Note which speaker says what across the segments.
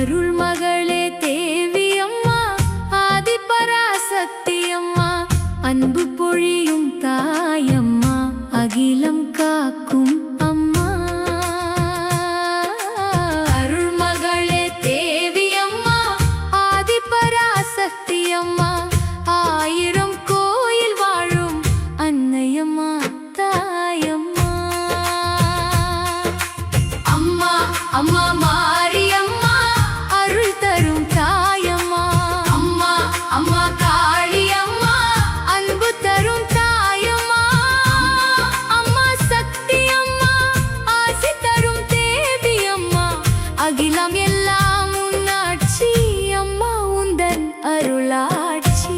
Speaker 1: அருள் மகளே தேவி அம்மா, ஆதிபராசக்தி அம்மா, அன்பு பொழியும் தாயம்மா, அகிலம் காக்கும் அம்மா. அருள் மகளே தேவி அம்மா, ஆதிபராசக்தி அம்மா, ஆயிரம் கோயில் வாழும் அன்னையம்மா, தாயம்மா. அம்மா அம்மா மாரியம்மா, அருள் தரும் தாயம்மா. அம்மா அம்மா காளியம்மா, அன்பு தரும் தாயம்மா. அம்மா சக்தி அம்மா, ஆசி தரும் தேவி அம்மா, அகிலம் எல்லாம் உன்னாட்சி அம்மா, உந்தன் அருளாட்சி.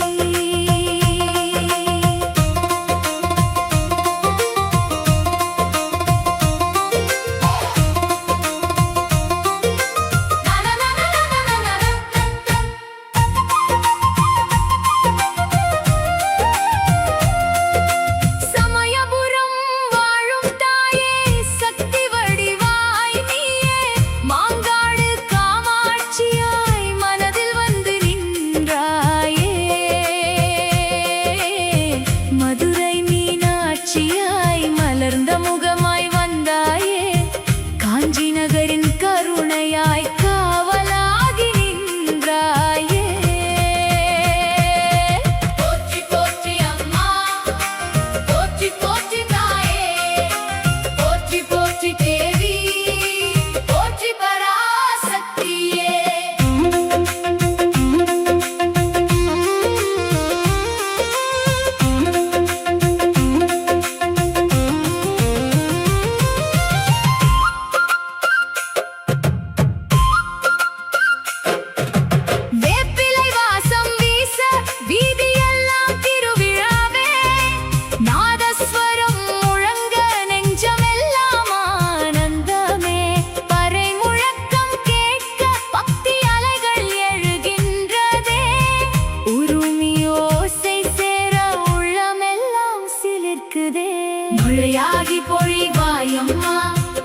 Speaker 1: மழையாகி பொழிவாயம்மா,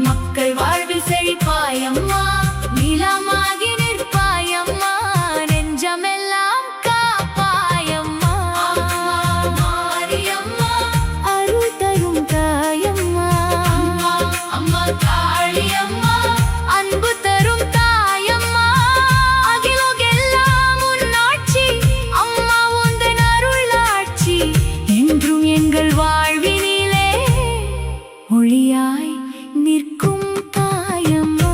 Speaker 1: மக்கள் வாழ்வில் செழிப்பாயம்மா, நீளமாகி நிற்பாயம்மா, நெஞ்சமெல்லாம் காப்பாயம்மா. மாரியம்மா, அருள் தரும் தாயம்மா. அம்மா அம்மா காளியம்மா, அன்பு தரும் தாயம்மா, அகிலம் எல்லாம் உன்னாட்சி அம்மா, உந்தன் அருளாட்சி என்றும் எங்கள் வாழ்வில் ஒளியாய் நிற்கும் தாயம்மா.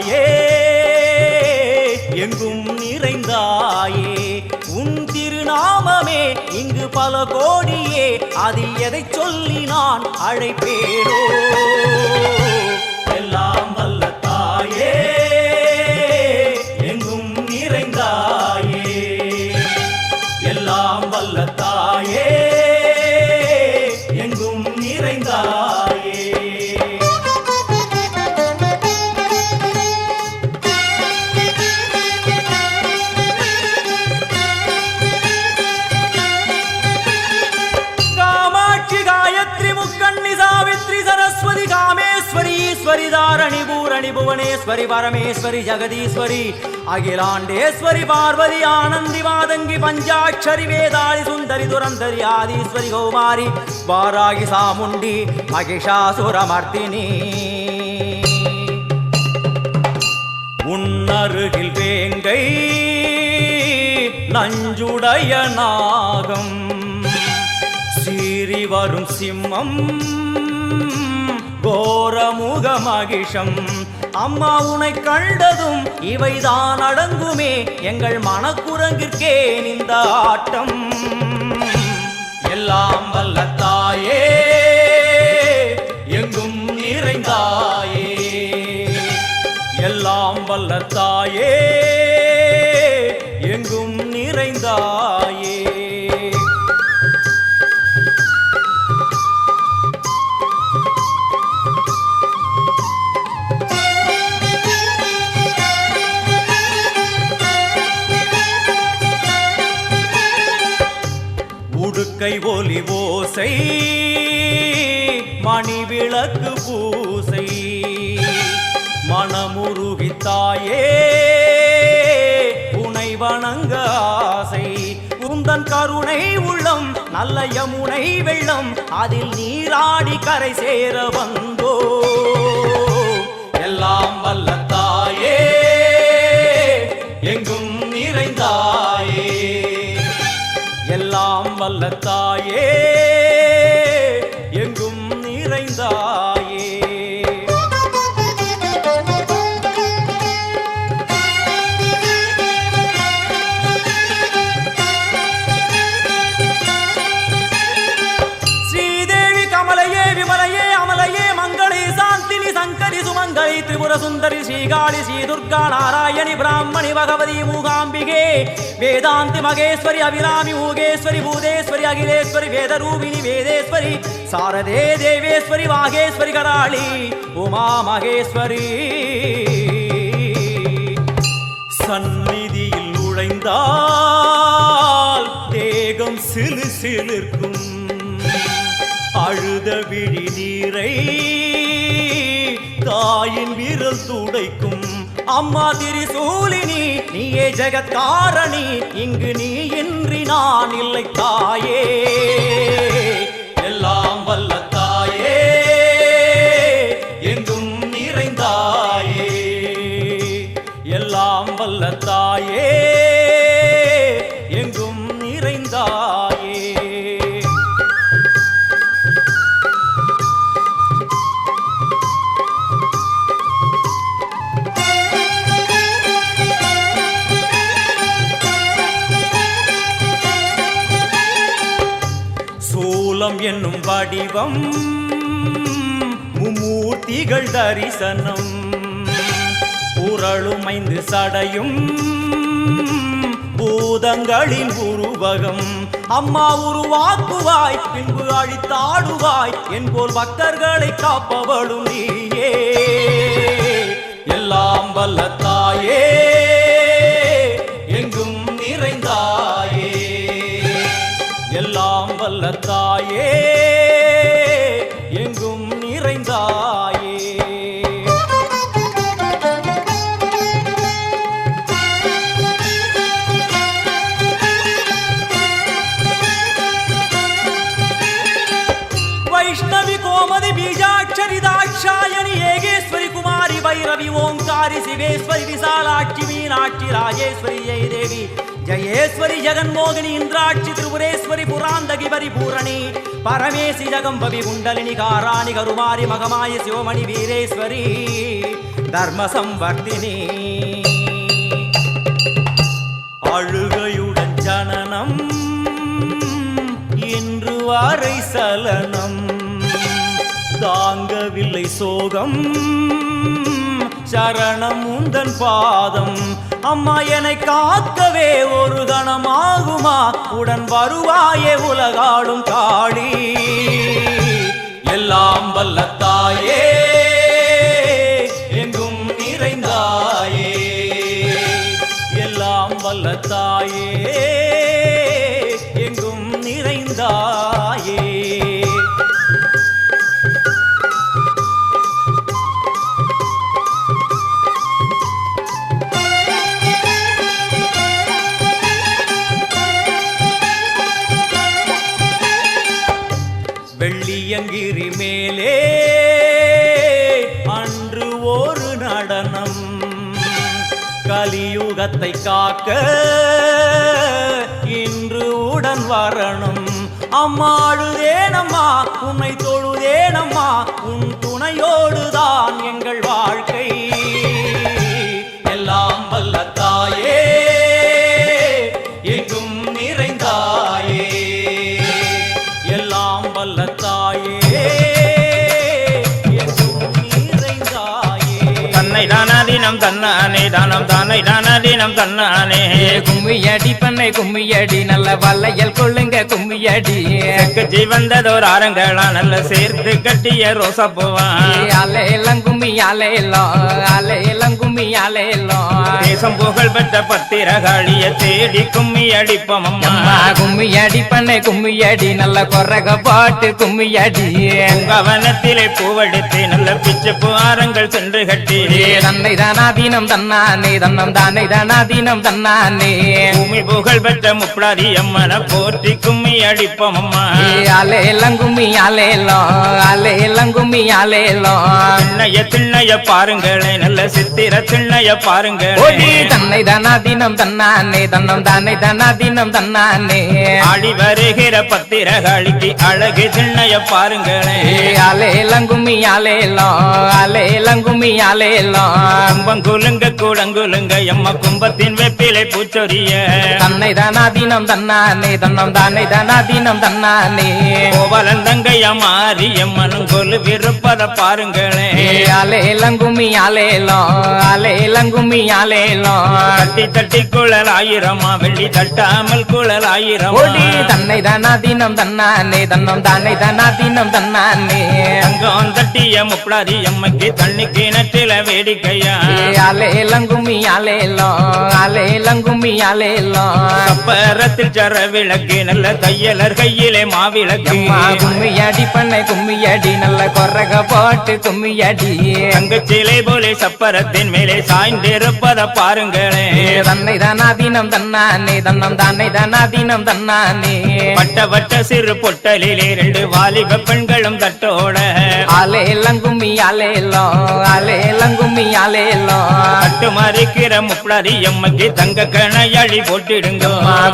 Speaker 2: தாயே எங்கும் நிறைந்தாயே உன் திருநாமமே இங்கு பல கோடியே அதில் எதை சொல்லி நான் அழைப்பேனோ எல்லாம் வல்ல தாயே எங்கும் நிறைந்தாயே எல்லாம் வல்ல தாயே எங்கும் நிறைந்தாயே सरस्वती कामेश्वरी ईश्वरी धारणी पूरणी भुवनेश्वरी परमेश्वरी जगदीश्वरी अखिलांडेश्वरी पार्वती आनंदी मादंगी पंचाक्षरी वेदाली सुंदरी दुरंधरी आदीश्वरी कौमारी वारागी सामुंडी महिषासुरमर्दिनी உன்னருகில் வேங்கை நஞ்சுடைய நாகம் சீறி வரும் சிம்மம் கோரமுக மகிஷம் அம்மா உனை கண்டதும் இவைதான் அடங்குமே எங்கள் மனக்குரங்கிற்கே இந்த ஆட்டம் எல்லாம் வல்ல தாயே எங்கும் நிறைந்தாயே எல்லாம் வல்ல தாயே எங்கும் நிறைந்தாயே உடுக்கை ஒலி ஓசை மணி விளக்கு பூசை மனமுருகித்தாயே உனை வணங்க ஆசை உந்தன் கருணை உள்ளம் நல்ல யமுனை வெள்ளம் அதில் நீராடி கரை சேர வந்தோ எல்லாம் வல்ல தாயே எங்கும் நிறைந்தாயே எல்லாம் வல்ல தாயே எங்கும் நிறைந்தாயே ஸ்ரீதேவி கமலையே விமலையே அமலையே மங்களே சாந்தினி சங்கரி சுமங்கலி திரிபுர சுந்தரி ஸ்ரீகாளி ஸ்ரீ துர்கா நாராயணி பிராமணி பகவதி மூகாம்பிகே வேதாந்தி மகேஸ்வரி அபிராமி மூகேஸ்வரி பூதேஸ்வரி அகிலேஸ்வரி வேதரூபிணி வேதேஸ்வரி சாரதே தேவேஸ்வரி வாகேஸ்வரி கராளி உமா மகேஸ்வரி சந்நிதியில் நுழைந்தால் தேகம் சிலு சிலிர்க்கும் அழுத விழி நீரை தாயின் விரல் துடைக்கும் அம்மா திரிசூலினி நீயே ஜெகத்காரணி இங்கு நீ இன்றி நான் இல்லை தாயே எல்லாம் வல்ல தாயே எங்கும் நிறைந்தாயே எல்லாம் வல்ல தாயே எங்கும் நிறைந்தாயே என்னும் வடிவம் மும்மூர்த்திகள் தரிசனம் புரளும் 5 சடையும் பூதங்களின் உருவகம் அம்மா உருவாக்குவாய் பின்பு அழித்தாடுவாய் என்போல் பக்தர்களை காப்பவளும் நீயே எல்லாம் வல்ல தாயே எங்கும் நிறைந்தாயே எல்லாம் வல்ல தாயே எங்கும் நிறைந்தாயே வைஷ்ணவி கோமதி பீஜாட்சரி தாட்சாயணி ஏகேஸ்வரி குமாரி भैरवी ओंकारी शिवेश्वरी विशालाक्षी मीनाक्षी राजेश्वरी जय देवी जयेश्वरी जगन्मोहिनी इंद्राक्षी त्रिपुरेश्वरी पुरांदगी परिपूरणी परमेशी जगंबवी कुंडलिनी काराणि करुमारी मगमाय शिवमणि वीरेश्वरी தர்ம சம்வர்த்தினி அழுகையுடன் ஜனனம் இன்று வாரை சலனம் தாங்கவில்லை சோகம் சரணம் உந்தன் பாதம் அம்மா என்னை காக்கவே ஒரு கணமாகுமா உடன் வருவாயே உலகாடும் காளி எல்லாம் வல்ல தாயே எங்கும் நிறைந்தாயே எல்லாம் வல்ல தாயே எங்கும் நிறைந்தாயே வெள்ளியங்கிரி மேலே அன்று ஒரு நடனம் கலியுகத்தை காக்க இன்று உடன் வரணும் அம்மாடுதேனம்மா உன்னை தொழுதேனம்மா உன் துணையோடுதான் எங்கள் வாழ்க்கை எல்லாம் வல்ல தாயே எங்கும் நிறைந்தாயே எல்லாம் வல்ல தாயே எங்கும் நிறைந்தாயே
Speaker 3: தன்னை தானாதீனம் தன்னானே தானம் தானை தானாதீனம் தன்னானே
Speaker 4: கும்மியடி பண்ணை கும்மியடி நல்ல வல்லையல் கொள்ளுங்க கும்மியடி
Speaker 3: செக்கச்சி வந்ததோர் ஆரங்களா நல்ல சேர்த்து கட்டிய ரோசா போவான்
Speaker 4: அலையெல்லாம் கும்மி அலையெல்லாம் கும்மி அலையெல்லாம்
Speaker 3: தேசம் புகழ் பெற்ற பத்திரகாளிய தேடி கும்மி அடிப்போம் அம்மா
Speaker 4: கும்மியடி பண்ணை கும்மியடி நல்ல கொரக பாட்டு கும்மியடி
Speaker 3: கவனத்திலே பூவெடுத்து நல்ல பிச்சு புகாரங்கள் சென்று கட்டி
Speaker 4: தன்னை தானாதீனம் தன்னானே தன்னம் தானே தானாதீனம் தன்னானே
Speaker 3: பூமி புகழ் பெற்ற முப்படாதி அம்மனை போற்றி கும்மி அடிப்போம் அம்மா
Speaker 4: அலையெல்லாம் கும்மி அலையெல்லாம் கும்மி அலையெல்லாம்
Speaker 3: திண்ணைய பாருங்களே நல்ல சித்திர திண்ணைய பாருங்களே
Speaker 4: தன்னை தானாதீனம் தன்னானே தன்னம் தானே தானாதீனம் தன்னானே
Speaker 3: ஆடி வருகிற பத்திரகாளிக்கு அழகு திண்ணைய பாருங்களே
Speaker 4: அலையெல்லாம் கும்மி அலையெல்லாம் கும்மி அலையெல்லாம்
Speaker 3: கும்பங்குலுங்க கூடங்குலுங்க எம்ம கும்பத்தின் வெப்பிலை பூச்சொரிய
Speaker 4: தன்னை தானாதீனம் தன்னானே தன்னம் தானே தானாதீனம் தன்னானே
Speaker 3: கோவலன் தங்கைய மாறி எம்மனும் கொலு விருப்பத பாருங்களே
Speaker 4: அலையெல்லாம் கும்மி அலையெல்லாம் கும்மி அலையெல்லாம்
Speaker 3: தட்டி தட்டி குழல் ஆயிரமா வெள்ளி தட்டாமல் குழல் ஆயிரம்
Speaker 4: தன்னை தானாதீனம் தன்னானே தன்னம் தானே தானாதீனம் தன்னானே
Speaker 3: தங்கம் தட்டிய முப்படாதி எம்மக்கு தண்ணி கிணற்றில வேடிக்கையா
Speaker 4: அலையெல்லாம் கும்மி அலையெல்லாம் கும்மி அலையெல்லாம்
Speaker 3: கப்பரத்தில் சர விளக்கு நல்ல தையலர் கையிலே மாவிளக்கு
Speaker 4: கும்மியடி பண்ணை கும்மியடி நல்ல கொரக பாட்டு கும்மியடி
Speaker 3: தங்கச்சிலை போலே சப்பரத்தின் மேலே சாய்ந்திருப்பத பாருங்களே
Speaker 4: தன்னை தானாதீனம் தன்னானே தன்னம் தானே தானாதீனம் தன்னானே
Speaker 3: வட்ட வட்ட சிறு பொட்டலிலே 2 வாலிப பெண்களும் தட்டோட
Speaker 4: அலையெல்லாம் கும்மி அலையெல்லாம் கும்மி அலையெல்லாம்
Speaker 3: தட்டு மறிக்கிற முப்படாதி எம்மக்கு தங்க கணையழி போட்டிடுங்க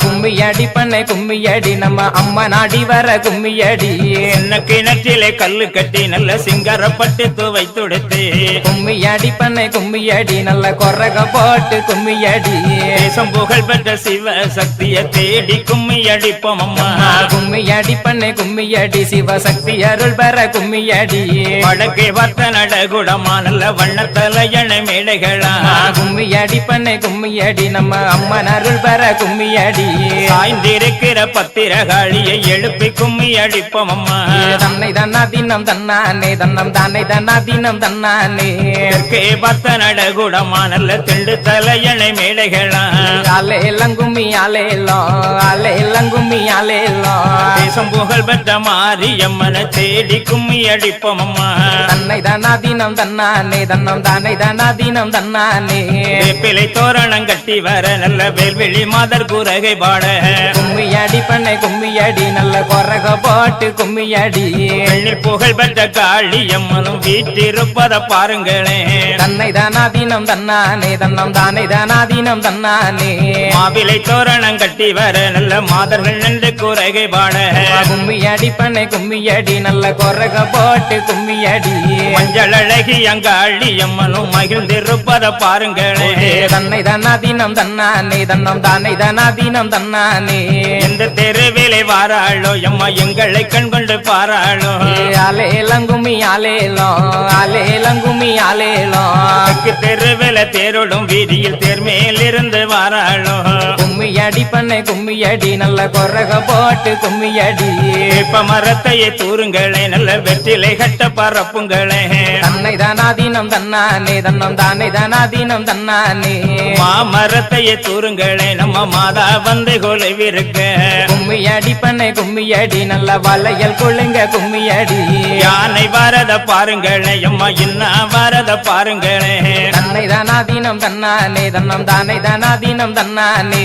Speaker 4: கும்மியடி பண்ணை கும்மியடி நம்ம அம்மா நாடி வர கும்மியடி
Speaker 3: என்ன கிணற்றிலே கல்லு கட்டி நல்ல சிங்கரப்பட்டு துவை துடுத்து
Speaker 4: கும்மியடி பண்ணை கும்மியடி நல்ல கொரக போட்டு கும்மியடி
Speaker 3: தேசம் புகழ் பெற்ற சிவ சக்திய தேடி கும்மி அடிப்போம் அம்மா
Speaker 4: கும்மியடி பண்ணை கும்மியடி சிவசக்தி அருள் பெற கும்மியடி
Speaker 3: வடக்கே வத்த நடகுடமா நல்ல வண்ணத்தலையண மேடைகளா
Speaker 4: கும்மியடி பண்ணை கும்மியடி நம்ம அம்மன் அருள் பெற கும்மியடி
Speaker 3: சாய்ந்திருக்கிற பத்திரகாளியை எழுப்பி கும்மி அடிப்போம் அம்மா
Speaker 4: தன்னை தானாதீனம் தன்னானே தன்னம் தானே தானாதீனம் தன்னானே
Speaker 3: தெற்கே வத்த நடகுடமா நல்ல திண்டு தலையணை மேடைகளா
Speaker 4: அலையெல்லாம் கும்மி அலையெல்லாம் கும்மி அலையெல்லாம்
Speaker 3: தேசம் புகழ் பெற்ற மாரியம்மனை தேடி கும்மி அடிப்போம் அம்மா
Speaker 4: தன்னை தானாதீனம் தன்னானே தன்னம் தானே தானாதீனம் தன்னானே
Speaker 3: வேப்பிலை தோரணம் கட்டி வர நல்ல வேல்வெளி மாதர் குரகை பாட
Speaker 4: கும்மியடி பண்ணை கும்மியடி நல்ல கொரக போட்டு கும்மியடி
Speaker 3: வெள்ளில் புகழ் பெற்ற காளி அம்மனும் வீட்டிருப்பத பாருங்களே
Speaker 4: தன்னை தானாதீனம் தன்னானே தன்னம் தானே தானாதீனம் தன்னானே
Speaker 3: மாவிலை தோரணம் கட்டி வர நல்ல மாதர்கள் நின்று குரகை பாட
Speaker 4: கும்மியடி பண்ணை கும்மியடி நல்ல கொரக போட்டு கும்மியடி
Speaker 3: மஞ்சள் அழகி அங்காளி அம்மனும் மகிழ்ந்திருப்பத பாருங்களே
Speaker 4: தன்னை தன்னாதீனம் தன்னானே தன்னம் தானே தனாதீனம் தன்னானே
Speaker 3: இந்த தெருவிலே வாராளோ எம்மா எங்களை கண் கொண்டு பாராளோ
Speaker 4: ஆலேலங்குமி ஆலேலோ ஆலேலங்குமி ஆலேலோ
Speaker 3: தெருவில தேரோடும் வீதியில் தேர்மேல் இருந்து வாராளோ
Speaker 4: கும்மியடி பண்ணை கும்மியடி நல்ல கொரக போட்டு கும்மியடி
Speaker 3: இப்ப மரத்தையே தூருங்களே நல்ல வெற்றிலை கட்ட பரப்புங்களே
Speaker 4: தன்னை தானாதீனம் தன்னானே தன்னம் தானே தானாதீனம் தன்னானே
Speaker 3: மாமரத்தையே தூருங்களே நம்ம மாதா வந்து கொலைவிருக்க
Speaker 4: கும்மியடி பண்ணை கும்மியடி நல்ல வளையல் கொள்ளுங்க கும்மியடி
Speaker 3: யானை வரத பாருங்களே அம்மா இன்னா வரத பாருங்களே
Speaker 4: தன்னை தானாதீனம் தன்னானே தன்னம் தானே தானாதீனம் தன்னானே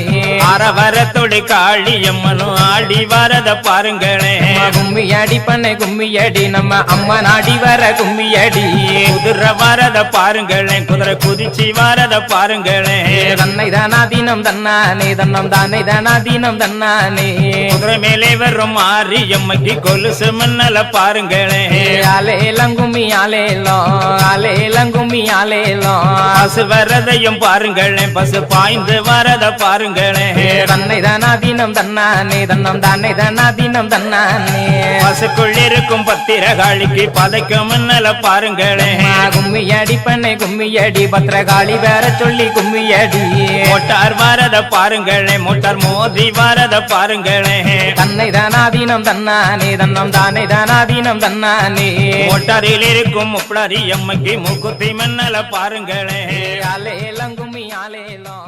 Speaker 3: அரவரத்தோடு காளி அம்மனும் ஆடி வரத பாருங்களே
Speaker 4: கும்மியடி பண்ணை கும்மியடி நம்ம அம்மா நாடி வர கும்மியடி
Speaker 3: குதிரை வரத பாருங்களே குதிரை குதிச்சு வரத பாருங்களே
Speaker 4: தன்னை தானாதீனம் தன்னானே தன்னம் தானே தானாதீனம் தன்னானே
Speaker 3: குதிரை மேலே வரும் மாறி எம்மைக்கு கொலுசு மின்னல பாருங்களே
Speaker 4: ஆலேலங்குமி ஆலேலோ ஆலேலங்குமி ஆலேலோ
Speaker 3: பசு வரதையும் பாருங்களே பசு பாய்ந்து வரத பாருங்களே
Speaker 4: தன்னை தானாதீனம் தன்னானே தன்னம் தானே தானாதீனம் தன்னானே
Speaker 3: பசுக்குள் இருக்கும் பத்திரகாளிக்கு பதைக்கும் மின்னல பாருங்களே
Speaker 4: கும்மியடி பண்ணை கும்மியடி பத்திரகாளி வேற சொல்லி கும்மியடி
Speaker 3: மோட்டார் வரத பாருங்களே மோட்டார் மோதி வரத பாருங்களே
Speaker 4: தன்னை தானாதீனம் தன்னானே தன்னம் தானே தானாதீனம் தன்னானே
Speaker 3: மோட்டாரில் இருக்கும் முப்படாரி எம்மைக்கு மூக்குத்தி மின்னல பாருங்களே
Speaker 4: ஆலேலங்குமி ஆலேலோ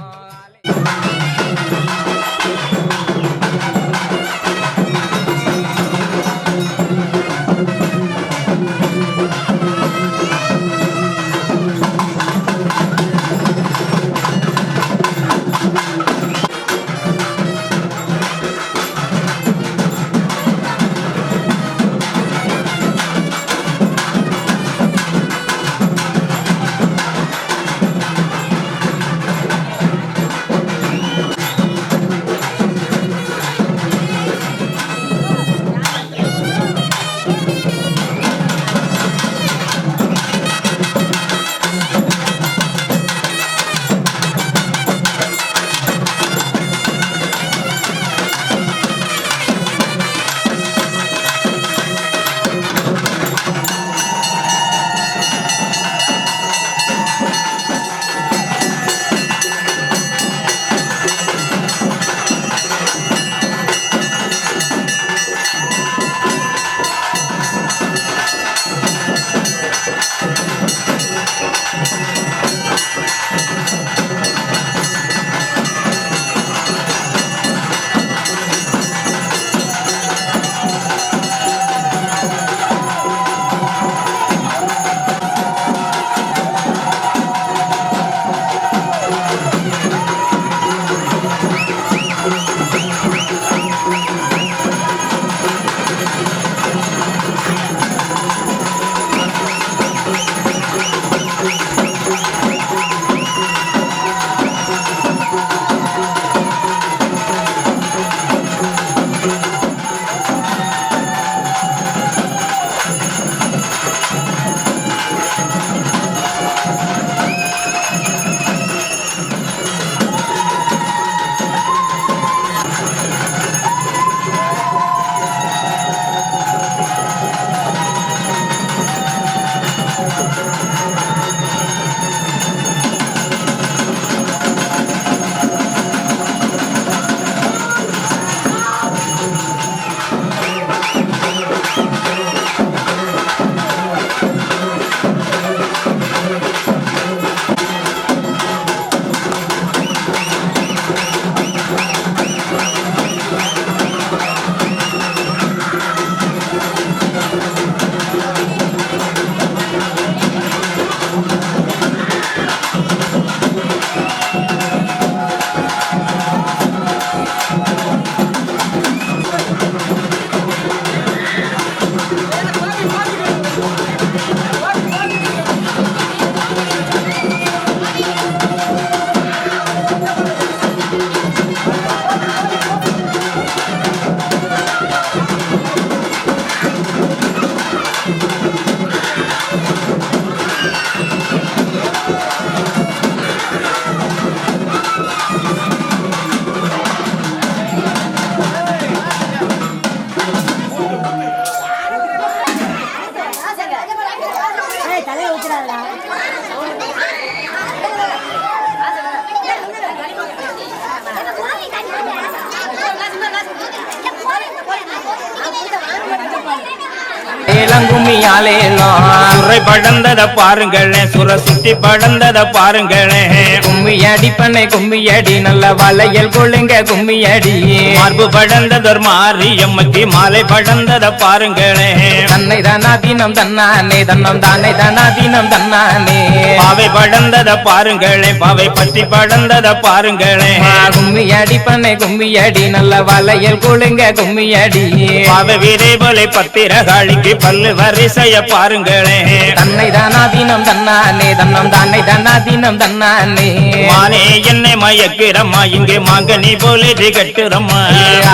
Speaker 4: ஏலங்கும்மி ஆலேலம்
Speaker 3: சுரை படந்தத பாருங்களே சுர சுத்தி படந்தத பாருங்களே
Speaker 4: கும்மி அடி பண்ணை கும்மி அடி நல்ல வளையல் கொள்ளுங்க கும்மி அடி
Speaker 3: மார்பு படந்ததொரு மாரியம்மக்கு மாலை படந்தத பாருங்களே
Speaker 4: தன்னை தானா தினம் தன்னானே தன்னம் தானே தானா தினம் தன்னானே
Speaker 3: பாவை படந்தத பாருங்களே பாவை பத்தி படந்தத பாருங்களே
Speaker 4: கும்மி அடி பண்ணை கும்மி அடி நல்ல வளையல் கொள்ளுங்க கும்மி அடி
Speaker 3: பாவை வீரே போலே பத்திரகாளிக்கு பல்லு வரிசைய பாருங்களே
Speaker 4: தன்னை தானா தினம் தன்னானே தன்னம் தானே தானா தினம் தன்னானே
Speaker 3: மானே என்னை மயக்கிறம்மா இங்கே மாங்கனி போலே கட்டுறம்மா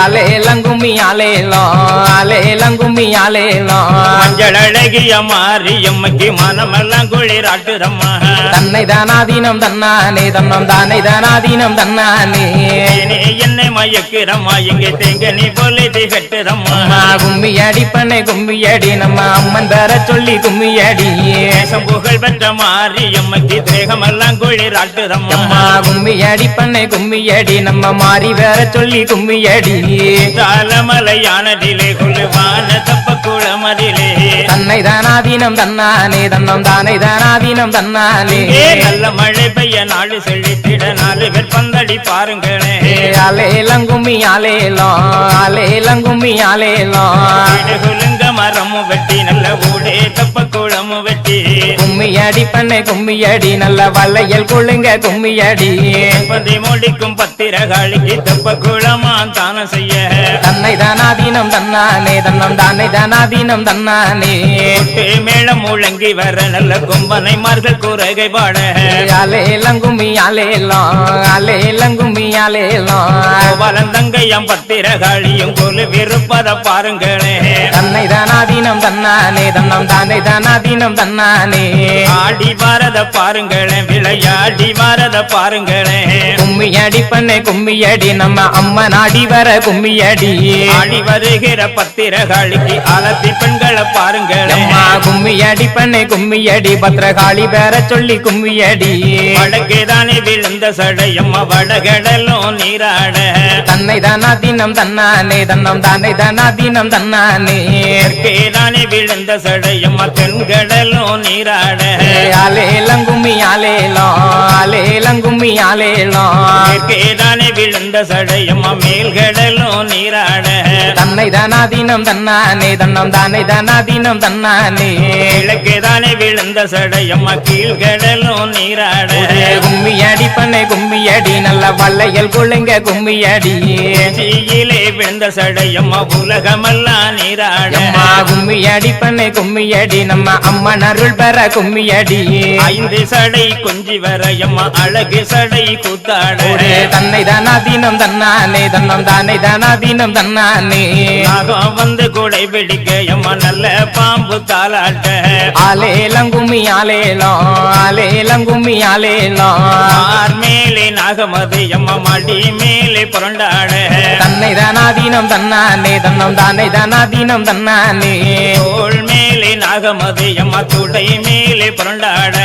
Speaker 4: ஆலேலம் கும்மி ஆலேலம் ஆலேலம் கும்மி ஆலேலம்
Speaker 3: மஞ்சள் அழகிய மாரியம்மக்கு மனமெல்லாம் குளிராட்டுறம்மா
Speaker 4: தன்னை தானா தினம் தன்னானே தன்னம் தானே தானா தினம் தன்னானே
Speaker 3: என்னை மயக்கிறம்மா இங்கே தேங்கனி போலே கட்டுறம்மா
Speaker 4: கும்மி அடி பண்ணை கும்மி அடி நம்ம அம்மன் பேர சொல்லி கும்மி அடி
Speaker 3: புகழ் பெற்ற மாரியம்மக்கு தேகமெல்லாம் குளிராட்டுறம்மா
Speaker 4: அம்மா கும்மி அடி பண்ணை கும்மி அடி நம்ம மாறி வேற சொல்லி கும்மி அடி
Speaker 3: தாளமலையானதிலே குழுவான தப்ப குளமதிலே
Speaker 4: தன்னை தானா தினம் தன்னானே தன்னம் தானே தானா தினம் தன்னானே
Speaker 3: நல்ல மழை பெய்ய நாடு செழித்திட நாலு பேர் பந்தடி பாருங்களே
Speaker 4: ஆலேலம் கும்மி ஆலேலம் ஆலேலம் கும்மி ஆலேலம்
Speaker 3: குலுங்க மரமும் வெட்டி நல்ல ஊடே தப்ப குளமும் வெட்டி
Speaker 4: கும்மி அடி பண்ணை கும்மி அடி நல்ல வளையல் கொள்ளுங்க கும்மி அடி
Speaker 3: பதி முடிக்கும் பத்திரகாளிக்கு தப்ப குளமா தானம் செய்ய
Speaker 4: தன்னை தானா தினம் தன்னானே தன்னம் தானே தானா தினம் தன்னானே
Speaker 3: மேளம் முழங்கி வர நல்ல கும்பனை மார்கள் குறகை பாட
Speaker 4: ஆலேலம் கும்மி ஆலேலம் ஆலேலம் கும்மி ஆலேலம்
Speaker 3: வளந்தங்கையம் பத்திரகாளியும் கொலு விருப்பத பாருங்களே
Speaker 4: தன்னை தானா தினம் தன்னானே தன்னம் தானே தானா தினம் தன்னானே
Speaker 3: ஆடி வாரத பாருங்களே விளையாடி வாரத பாருங்களே
Speaker 4: கும்மி அடி பண்ணை கும்மி அடி நம்ம அம்மன் ஆடி வர கும்மி அடி
Speaker 3: ஆடி வருகிற பத்திரகாளிக்கு அலத்தி பெண்களை பாருங்களே
Speaker 4: அம்மா கும்மி அடி பண்ணை கும்மி அடி பத்திரகாளி பேர சொல்லி கும்மி அடி
Speaker 3: வடக்கேதானே விழுந்த சடையம்மா வடகடலும் நீராட
Speaker 4: தன்னை தானா தினம் தன்னானே தன்னம் தானே தானா தினம் தன்னானே
Speaker 3: கேதானே விழுந்த சடையம்மா தென்கடலும் நீராட
Speaker 4: ஆலேலம் கும்மி ஆலேலம் ஆலேலம் கும்மி ஆலேலம்
Speaker 3: கேதானே விழுந்த சடையம்மா மேல்கடலும் நீராட
Speaker 4: தன்னை தானா தினம் தன்னானே தன்னம் தானே தானா தினம் தன்னானே
Speaker 3: கிழக்கேதானே விழுந்த சடையம்மா கீழ்கடலும் நீராட
Speaker 4: கும்மி அடி பண்ணை கும்மி அடி நல்ல வளையல் கொள்ளுங்க கும்மி அடி
Speaker 3: சீயிலே விழுந்த சடையம்மா உலகமெல்லாம் நீராட
Speaker 4: அம்மா கும்மி அடி பண்ணை கும்மி அடி நம்ம அம்மன் அருள் பெற கும்மி அடி
Speaker 3: ஐந்து சடை கொஞ்சி வரையம்மா அழகு சடை கூத்தாட
Speaker 4: தன்னை தானா தினம் தன்னானே தன்னம் தானே தானா தினம் தன்னானே
Speaker 3: நாகம் வந்து கூடை பிடிக்க எம்மா நல்ல பாம்பு தாளாட்ட
Speaker 4: ஆலேலம் கும்மி ஆலேலம் ஆலேலம் கும்மி ஆலேலம்
Speaker 3: ஆர் மேலே நாகமது எம்மா மடி மேலே புரண்டாட
Speaker 4: தன்னை தானா தினம் தன்னானே தன்னம் தானே தானா தினம் தன்னானே
Speaker 3: தோள் மேலே நாகமது எம்மா துடை மேலே புரண்டாட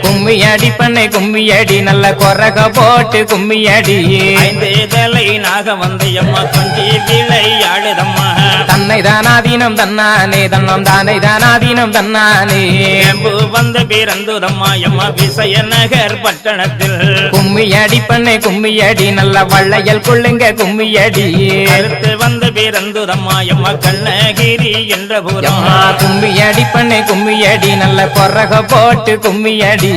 Speaker 4: கும்மி அடி பண்ணை கும்மி அடி நல்ல கொரக போட்டு கும்மி அடி
Speaker 3: ஐந்து தலை நாகம் வந்து எம்மா கொஞ்சி விளையாடுதம்மா
Speaker 4: தன்னை தானா தினம் தன்னானே தன்னம் தானே தானா தினம் தன்னானே
Speaker 3: எம்பு வந்து பிறந்துதம்மா எம்மா விசய நகர் பட்டணத்தில்
Speaker 4: கும்மி அடி பண்ணை கும்மி அடி நல்ல வளையல் கொள்ளுங்க கும்மி அடி
Speaker 3: அடுத்து வந்து பிறந்துதம்மா எம்மா கண்ணகிரி என்ற பூரம்
Speaker 4: கும்மி அடி பண்ணை கும்மி அடி நல்ல கொரக போட்டு கும்மி அடி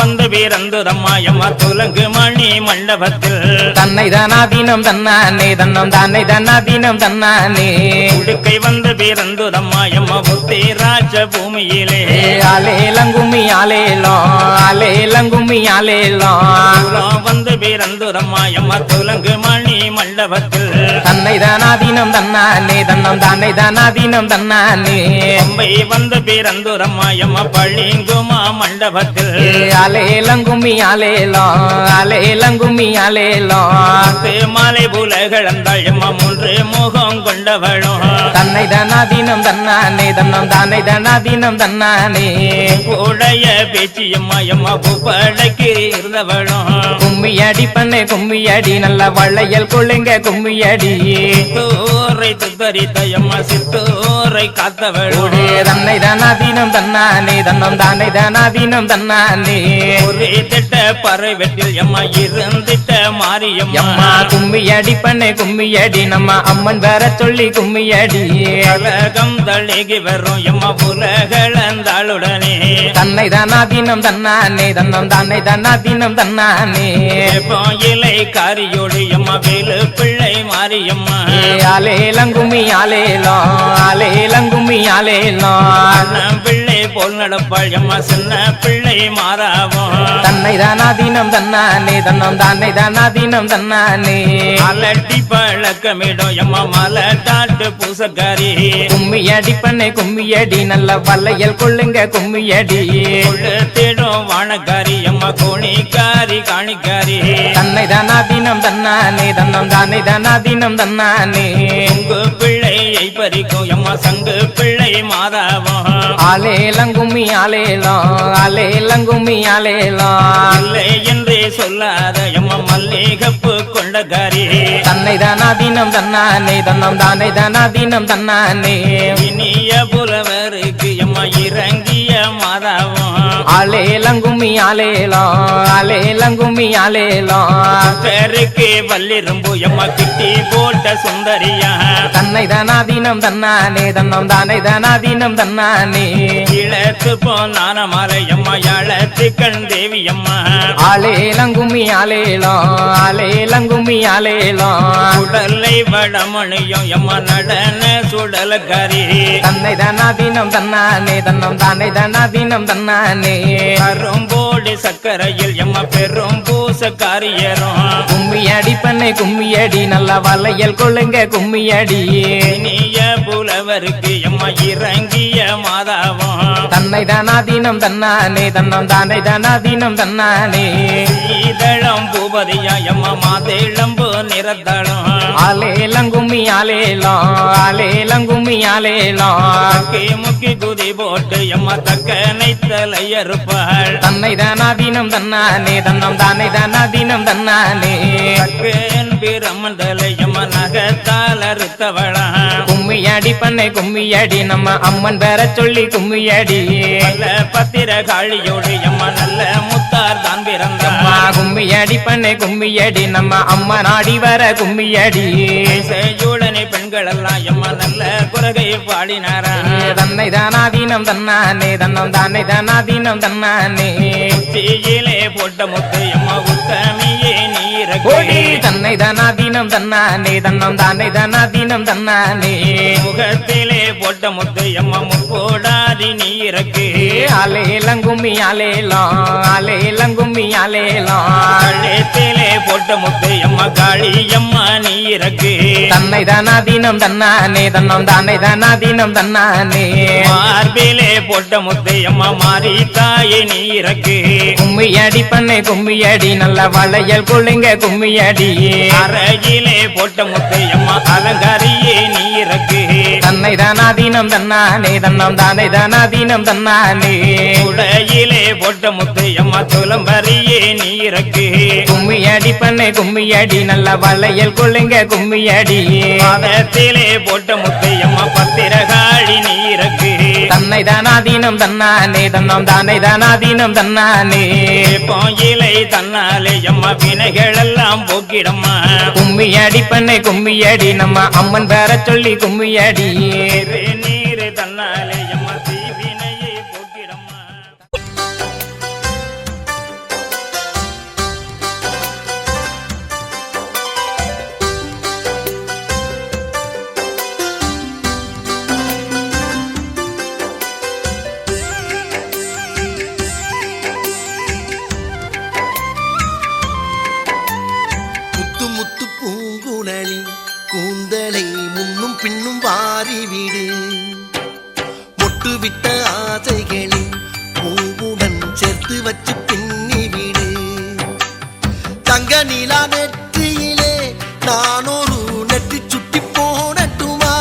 Speaker 3: வந்து பிறந்துதம்மா எம்மா துலங்கு மணி மண்டபத்தில்
Speaker 4: தன்னை தானா தினம் தன்னானே தன்னம் தானே தானா தினம் தன்னானே
Speaker 3: உடுக்கை வந்து பிறந்துதம்மா எம்மா புத்தி ராஜ பூமியிலே
Speaker 4: ஆலேலம் கும்மி ஆலேலம் ஆலேலம் கும்மி ஆலேலம்
Speaker 3: வந்து பிறந்துதம்மா எம்மா துலங்கு மணி மண்டபத்தில்
Speaker 4: தன்னை தானா தினம் தன்னானே தன்னம் தானே தானா தினம் தன்னானே
Speaker 3: அம்பை வந்து பிறந்துதம்மா எம்மா பள்ளிங்குமா மண்டபத்தில்
Speaker 4: ஆலேலம் கும்மி ஆலேலம் ஆலேலம் கும்மி ஆலேலம்
Speaker 3: மாலை புலகளந்தாள் எம்மா மூன்று முகம் கொண்டவள் இருந்தவளும்
Speaker 4: தன்னை தானாதீனம் தன்னானே தன்னம் தானே தானாதீனம் தன்னானே
Speaker 3: உடைய பேச்சியம்மா எம்மா பூப்படைக்கு இருந்தவளும்
Speaker 4: கும்மியடி பண்ணே கும்மியடி நல்ல வளையல் கொள்ளுங்க கும்மியடி
Speaker 3: தூரை துத்தரித்த எம்மா சித்தூரை காத்தவளும்
Speaker 4: தன்னை தானாதீனம் தன்னானே தன்னம் தானே தானாதீனம் தன்னானே
Speaker 3: ஒரே திட்ட பறவைட்டில் எம்மா இருந்திட்ட மாரியம்மா
Speaker 4: எம்மா கும்மியடி பண்ணே கும்மியடி நம்ம அம்மன் வேற சொல்லி கும்மியடி
Speaker 3: உலகம் தழுகி வரும் எம்மா உலகளந்தாளுடனே
Speaker 4: தன்னை தானாதீனம் தன்னானே தன்னம் தானே தானாதீனம் தன்னானே
Speaker 3: இலை காரியோடு எம்மா வேலு பிள்ளை மாரியம்மா
Speaker 4: ஆலேலங்கும்மி ஆலேலோ ஆலேலங்கும்மி ஆலேலோ
Speaker 3: அண்ணன் பிள்ளை போல் நடப்பாள் எம்மா சின்ன பிள்ளை மாறாவும்
Speaker 4: தன்னை தானாதீனம் தன்னானே தன்னம் தானே தானாதீனம் தன்னானே
Speaker 3: அலட்டி பழக்கமிடும் எம்மா மலை காட்டு பூசக்காரி
Speaker 4: கும்மியடி பண்ணே கும்மியடி நல்ல வளையல் கொள்ளுங்க கும்மியடி
Speaker 3: தேடும் வானக்காரி எம்மா கோணிக்காரி காணிக்காரி
Speaker 4: தன்னை தானாதீனம் தன்னானே தன்னம் தானே தானாதீனம் தன்னானே
Speaker 3: உங்கு பிள்ளையை பறிக்கும் எம்மா சங்கு பிள்ளை மாதாவும்
Speaker 4: ஆலேலங்கும்மி ஆலேலோ ஆலேலங்கும்மி ஆலேலோ
Speaker 3: இல்லை என்றே சொல்லாத எம்மா மல்லிகப்பு கொண்டகாரி
Speaker 4: தன்னை தானாதீனம் தன்னானே தன்னம் தானே தானாதீனம் தன்னானே
Speaker 3: இனிய புலவருக்கு எம்மா இறங்கிய மாதாவும்
Speaker 4: ஆலேலங்கும்மி ஆலேலோ ஆலேலங்கும்மி ஆலேலோ
Speaker 3: பேருக்கு வல்லிரும்பு எம்மா கிட்டி போட்ட சுந்தரியா
Speaker 4: தன்னை தானாதீனம் தன்னானே தன்னம் தானே தானாதீனம் தன்னானே
Speaker 3: இழத்து போனான மலை எம்மா யாழத்து கண் தேவி அம்மா
Speaker 4: ஆலேலங்கும்மி ஆலேலோ ஆலேலங்கும்மி ஆலேலோ
Speaker 3: உடலை வடமணியும் எம்மா நடன சுடலக்காரி
Speaker 4: தன்னை தானாதீனம் தன்னானே தன்னம் தானே தானாதீனம் தன்னானே
Speaker 3: கரும்போடி சக்கரையில் எம்மா பெரும் பூசக்காரியரும்
Speaker 4: கும்மியடி பண்ணே கும்மியடி நல்ல வளையல் கொள்ளுங்க கும்மியடி
Speaker 3: இனிய புலவருக்கு எம்மா இறங்கிய மாதாவும்
Speaker 4: தன்னை தானாதீனம் தன்னானே தன்னம் தானே தானாதீனம் தன்னானே
Speaker 3: இதழம் பூபதியா எம்மா மாதேளம்பு நிறத்தளும்
Speaker 4: ஆலேலங்கும்மி ஆலேலோ ஆலேலங்கும்மி ஆலேலோ
Speaker 3: முக்கி குதி போட்டு எம்மா தக்கனை தலையறுப்பாள்
Speaker 4: தன்னை தானாதீனம் தன்னானே தன்னம் தானே தானாதீனம் தன்னானே
Speaker 3: தக்கன் பிரமண்டலை எம்மா நகத்தால் அறுத்தவளா
Speaker 4: கும்மியடி பண்ணே கும்மியடி நம்ம அம்மன் பேர சொல்லி கும்மியடி
Speaker 3: நல்ல பத்திர காளியோடு எம்மா நல்ல முத்தார் தான் பிறந்தா
Speaker 4: அம்மா கும்மியடி பண்ணே கும்மியடி நம்ம அம்மா நாடி வர கும்மியடி
Speaker 3: செய்யுடனே பெண்கள் எல்லாம் எம்மா நல்ல குரகை பாடினாரா
Speaker 4: தன்னை தானாதீனம் தன்னானே தன்னம் தானே தானாதீனம் தன்னானே
Speaker 3: தீயிலே போட்ட முத்து எம்மா உத்தமியே
Speaker 4: கோடி
Speaker 3: நீரக்கு
Speaker 4: தன்னை தானாதீனம் தன்னானே தன்னம் தானே தானாதீனம் தன்னானே
Speaker 3: முகத்திலே போட்ட முத்து எம்மா முப்போடாதி நீரக்கு
Speaker 4: ஆலேலங்கும்மி ஆலேலோ ஆலேலங்கும்மி ஆலேலோ
Speaker 3: கழுத்திலே போட்ட முத்து எம்மா காளி எம்மா நீரக்கு
Speaker 4: தன்னை தானாதீனம் தன்னானே தன்னம் தானே தானாதீனம் தன்னானே
Speaker 3: மார்பிலே போட்ட முத்து எம்மா மாறி தாயே நீரக்கு
Speaker 4: கும்மியடி பண்ணே கும்மியடி நல்ல வளையல் கொள்ளுங்க கும்மியடி
Speaker 3: அறையிலே போட்ட முத்து எம்மா அலங்காரியே நீரக்கு
Speaker 4: தன்னை தானாதீனம் தன்னானே தன்னம் தானே தானாதீனம் தன்னானே
Speaker 3: உடையிலே போட்ட முத்து எம்மா துலம்பரியே நீரக்கு
Speaker 4: கும்மியடி பண்ணே கும்மியடி நல்ல வளையல் கொள்ளுங்க கும்மியடி
Speaker 3: பாதத்திலே போட்ட முத்து எம்மா பத்திரகாளி நீரக்கு
Speaker 4: தன்னை தானாதீனம் தன்னானே தன்னம் தானே தானாதீனம் தன்னானே
Speaker 3: போயிலை தன்னாலே எம்மா வினைகள் எல்லாம் போக்கிடம்மா
Speaker 4: கும்மியடி பண்ணே கும்மியடி நம்ம அம்மன் பேர சொல்லி கும்மியடி
Speaker 3: நீர் தன்னாலே எம்மா தீவினையை போக்கிடம்மா
Speaker 5: முத்து முத்து பூங்குழலி கூந்தலை முன்னும் பின்னும் வாரிவிடு மொட்டு விட்ட ஆசைகளை பூவுடன் சேர்த்து வச்சு பின்னி விடு தங்க நிலா நெற்றியிலே நான் ஒரு நெற்றி சுட்டி போடட்டுமா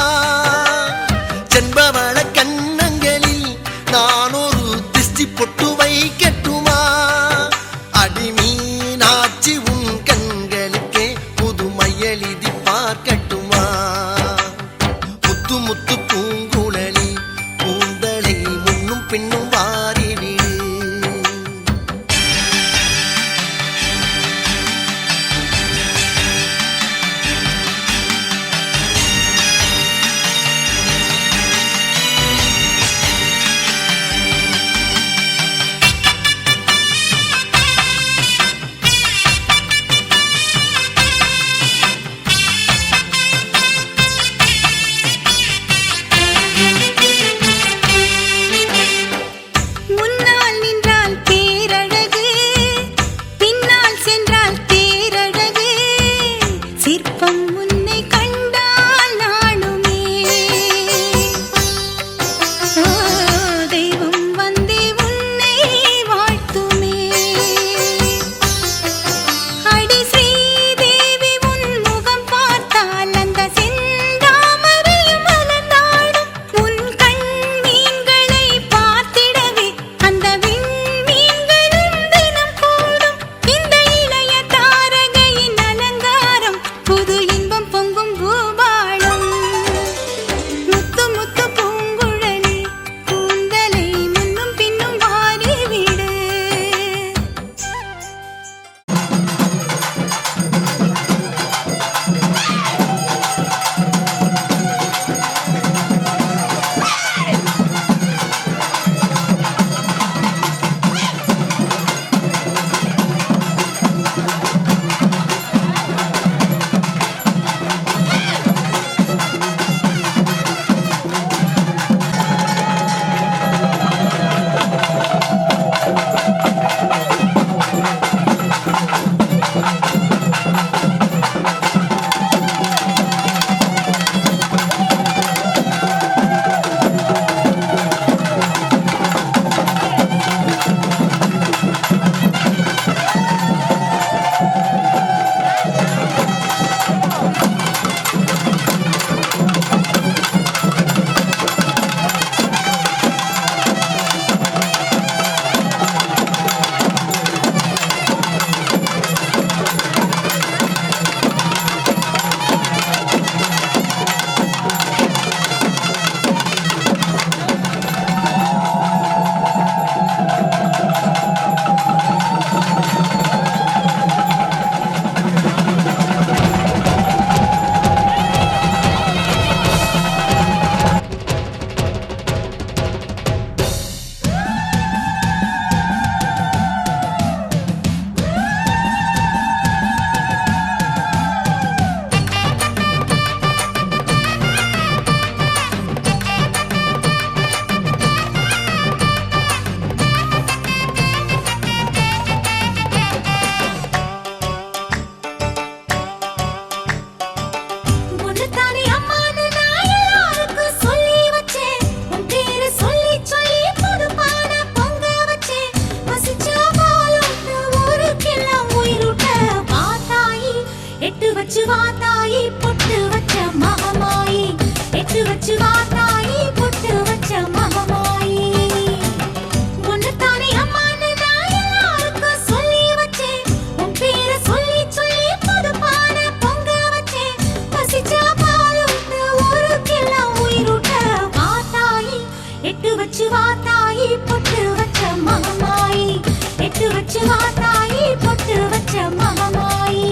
Speaker 1: எட்டு வச்சு வா தாயி பொட்டு வச்ச மகமாயி எட்டு வச்சு வா தாயி பொட்டு வச்ச மகமாயி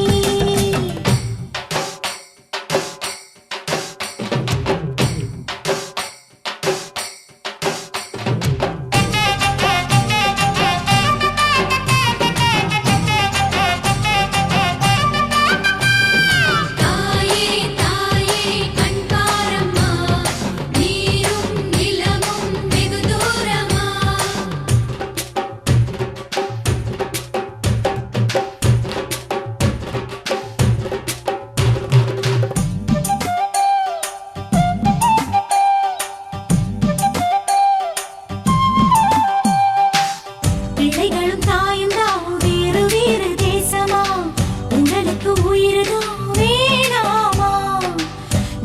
Speaker 1: பிள்ளைகளும் தாயும் தான் வேறு வேறு தேசமா உங்களுக்கு உயிர்தான் வேணாமா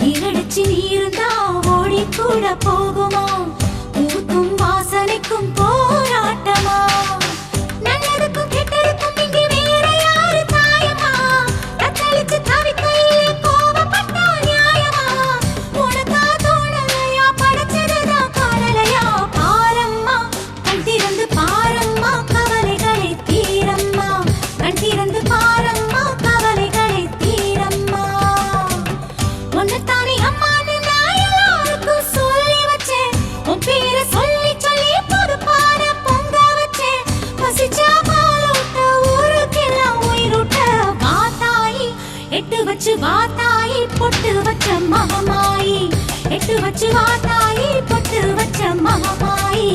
Speaker 1: நீரடிச்சு நீருந்தா ஓடி கூட போகுமா ஊத்தும் வாசனைக்கும் போராட்டமா நல்லதுக்கும் கெட்டதுக்கும் இங்கு வேற யாரு தாயமா தத்தளிச்சு தவிக்கையிலே கோபப்பட்டா நியாயமா உனக்கா தோணலையா படைச்சதுதான் காணலையா பாரம்மா கண் திறந்து பாரம்மா கவலைகளை தீரம்மா கண் திறந்து பாரம்மா கவலைகளை தீரம்மா உன்னைத்தானே அம்மான்னு நான் எல்லாருக்கும் சொல்லி வச்சேன் உன் பேரை சொல்லி சொல்லி புது பாட பொங்க வச்சேன் பசிச்சா பாலூட்ட ஊருக்கெல்லாம் உயிரூட்ட வா தாயி எட்டு வச்சு வா தாயி பொட்டு வச்ச மகமாயி எட்டு வச்சு வா தாயி பொட்டு வச்ச மகமாயி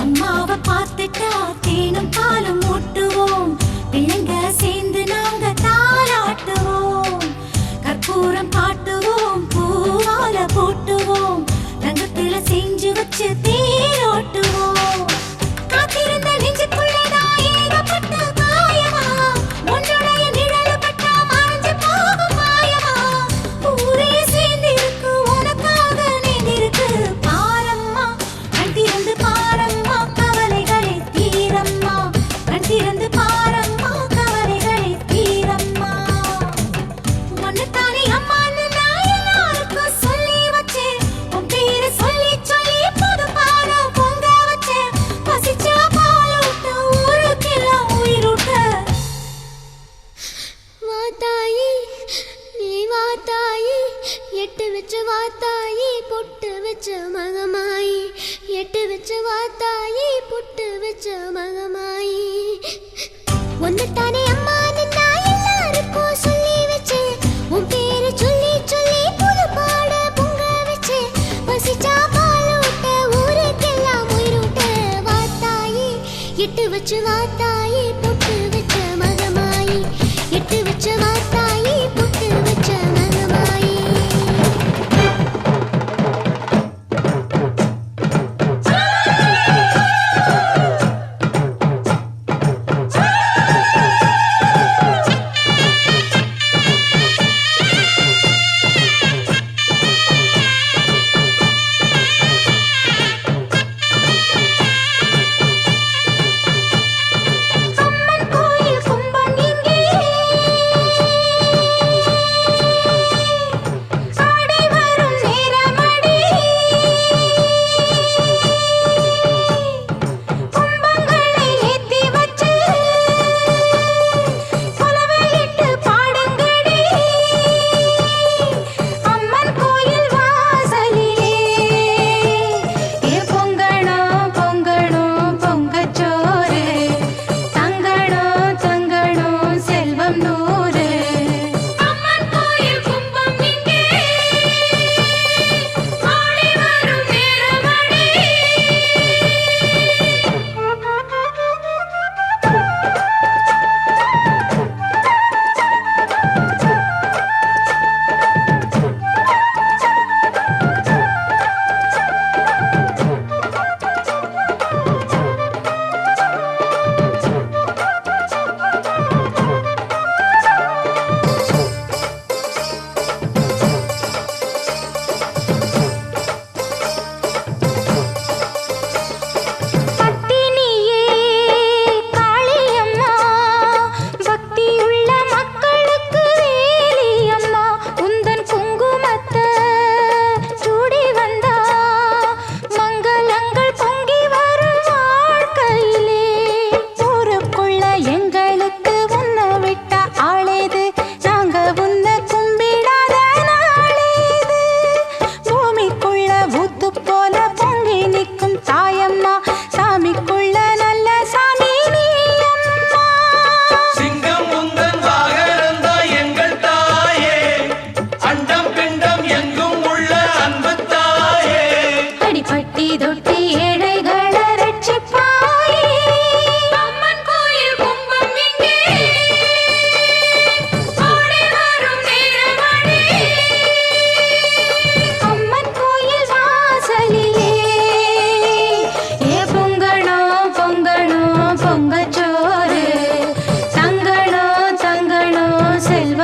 Speaker 1: அம்மாவை பார்த்துட்டா தேனும் பாலும் ஊட்டுவோம் பிள்ளைங்க சேர்ந்து நாங்க தாளாட்டுவோம் கற்பூரம் காட்டுவோம் பூவால போட்டுவோம் தங்கத்துல செஞ்சு வச்சு தேரோட்டுவோம் காத்திருந்த நெஞ்சுக்குள்ளதான் ஏகப்பட்ட காயமா உன்னுடைய நிழல் பட்டா மறைஞ்சு போகும் மாயமா ஊரே சேர்ந்திருக்கு உனக்காக நீந்திருக்கு பாரம்மா கண் திறந்து பாரம்மா கவலைகளை தீரம்மா கண் திறந்து பாரம்மா கவலைகளை தீரம்மா உன்னைத்தானே அம்மான்னு நான் எல்லாருக்கும் சொல்லி வச்சேன் உன் பேரை சொல்லி சொல்லி புது பாடம் பொங்க வச்சேன் பசிச்சா பாலூட்ட ஊருக்கெல்லாம் உயிரூட்ட
Speaker 6: வாத்தாயி நீ வாத்தாயி எட்டு வச்ச வாத்தாயி பொட்டு வச்ச மகமாயி எட்டு வச்ச வாத்தாயி பொட்டு வச்ச மகமாயி ஒன்னத்தானே அம்மான்னு நான் எல்லாருக்கும் சொல்லி வச்சேன் உன் பேரை சொல்லி சொல்லி புது பாட பொங்க வச்சேன் பசிச்சா பாலூட்ட ஊருக்கெல்லாம் உயிரூட்ட வாத்தாயி எட்டு வச்சு வாத்தாயி பொட்டு வச்ச மகமாயி எட்டு வச்ச வாத்தாயி பொட்டு வச்ச மகமாயி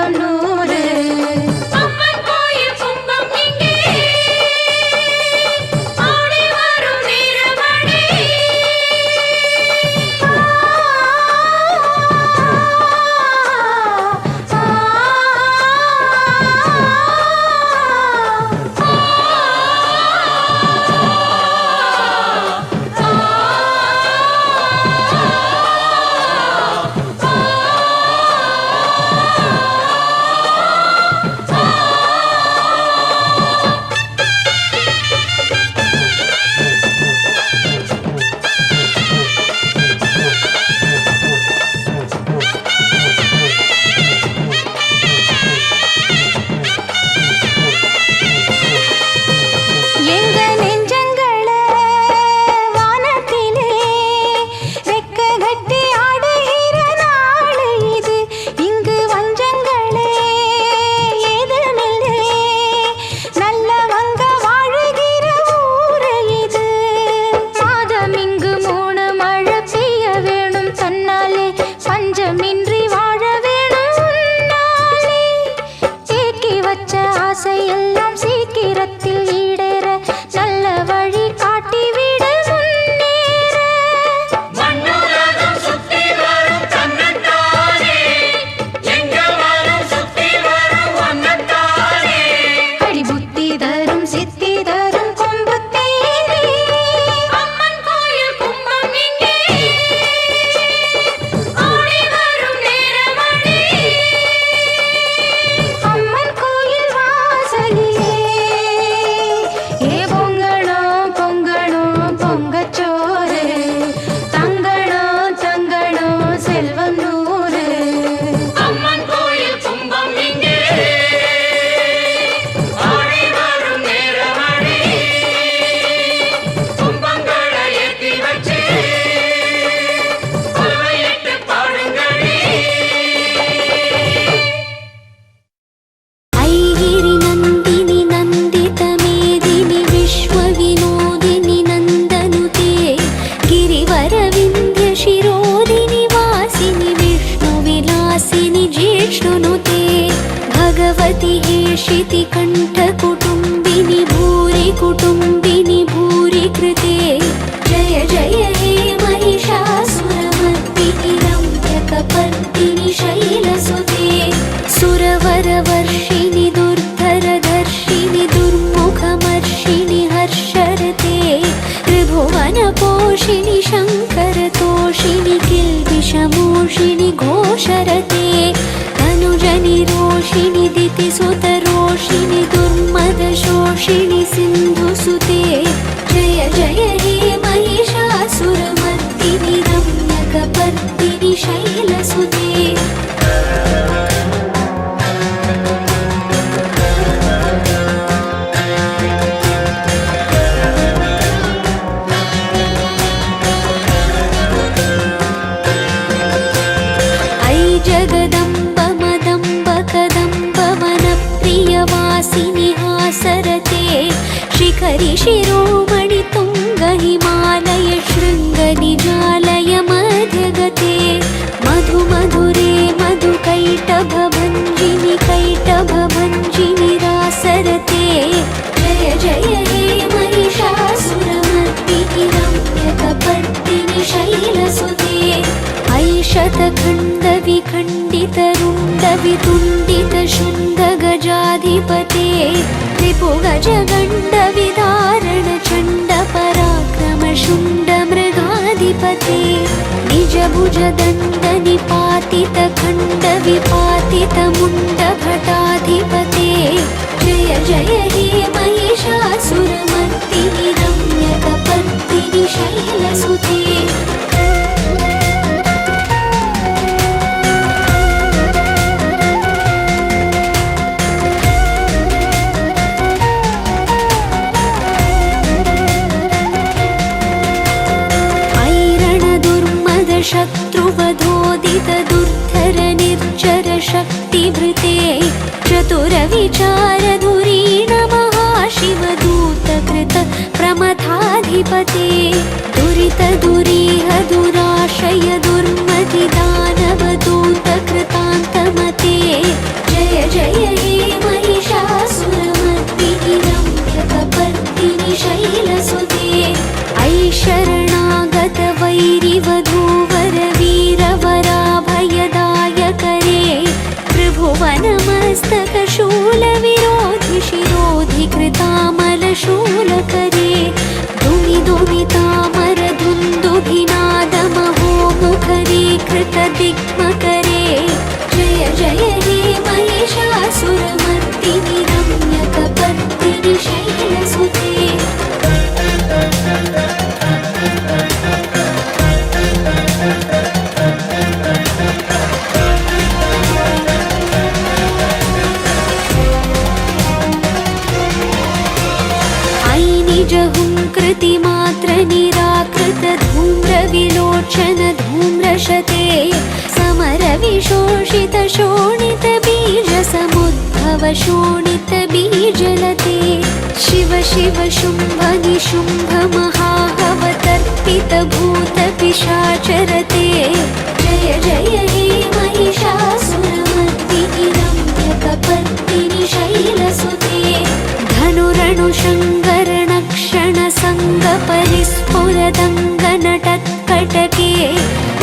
Speaker 1: செல்வம் நூறு அம்மன் கோயில் கும்பம் இங்கே ஆடி வரும் வீரமணி எங்க நெஞ்சங்கள வானத்திலே ரெக்க கட்டி ஆடுகிற நாள் இது இங்கு வஞ்சங்களே ஏதுமில்லை நல்லவங்க வாழுகிற ஊரு இது மாதம் இங்கு 3 மழை பெய்ய வேணும் தன்னாலே பஞ்சமின்றி வாழ வேணும் உன்னாலே தேக்கி வச்ச ஆசையெல்லாம் சீக்கிரத்தில் ஈடேற நல்ல வழி காட்டிவிட முன்னேற
Speaker 3: மண்ணுலகம் சுத்தி வரும் தன்னத்தானே எங்க வரும் சுத்தி வரும் ஒன்னத்தானே
Speaker 1: அடி புத்தி தரும் சித்தி தரும் கொம்பு தேனே அம்மன் கோயில் கும்பம் இங்கே ஆடி வரும் நேரமணி அம்மன் கோயில் வாசலிலே ஏ பொங்கணும் பொங்கணும் பொங்கச்சோறு தங்கணும் தங்கணும் செல்வம் நூறு
Speaker 3: அம்மன் கோயில் கும்பம் இங்கே ஆடி வரும் நேரமணி கும்பங்களை ஏத்தி வச்சு கொலுவையிட்டு பாடுங்களே
Speaker 6: ऐगिरि नन्दिनि नन्दित मेदिनि विश्वविनोदिनि नन्दनुते गिरिवरविन्द्य शिरोदिनि वासिनि विष्णुविलासिनि जिष्णुनुते भगवति हेशिति कण्ठकुटुम्बिनि भूरि कुटुम्बिनि भूरि कृते जय जय हे महिषासुरमर्दिनि रम्यकपर्दिनि शैलसुते सुरवरवर्षिणि दुर्धरधर्षिणि दुर्मुखमर्षिणि हर्षरते त्रिभुवनपोषिणि शङ्करतोषिणि किल्बिषमोषिणि घोषरते तनुजनिरोषिणि दितिसुतरोषिणि दुर्मदशोषिणि सिन्धुसुते जय जय हे महिषासुरमर्दिनि रम्यकपर्दिनि शैलसुते ऐ जगदम्ब मदम्ब कदम्ब वनप्रियवासिनि हासरते शिखरि शिरोमणि तुङ्ग हिमालय शृङ्गनिजालय मध्यगते मधु मधुरे मधुकैटभभञ्जिनि कैटभभञ्जिनि रासरते जय जय हे महिषासुरमर्दिनि रम्यकपर्दिनि शैलसुते ऐषतखण्डविखण्डितरुण्डवितुण्डितशुण्डगजाधिपते रिपुगजगण्डविदारण चण्डपराक्रमशुण्डमृगाधिपते निजभुजदण्डनिपातितखण्डविपातितमुण्डभटाधिपते जय जय हे महिषासुरमर्दिनि रम्यकपर्दिनि शैलसुते शत्रुवधोदित दुर्धर निर्जर शक्तिभृते चतुरविचारधुरीण महाशिवदूतकृत प्रमथाधिपते दुरितदुरीह दुराशय दुर्मतिदानवदूतकृतान्तमते जय शूलविरोधि शिरोधि कृतामलशूलकरे दुमि दुमितामर दुन्दुभिनादमहो मुखरी कृतदिग्मकरे जय जय हे महिषासुरमर्दिनि रम्यकपर्दिनि शैलसुते कृतिमात्र निराकृत धूम्रविलोचन धूम्रशते समर विशोषित शोणित बीज समुद्भव शोणित बीजलते शिव शिव शुम्भ निशुम्भ महाहवतर्पित भूत पिशाचरते जय जय हे महिषासुरमर्दिनि रम्यकपर्दिनि शैलसुते धनुरणुशङ्कर परिस्फुरदङ्गनटत्कटके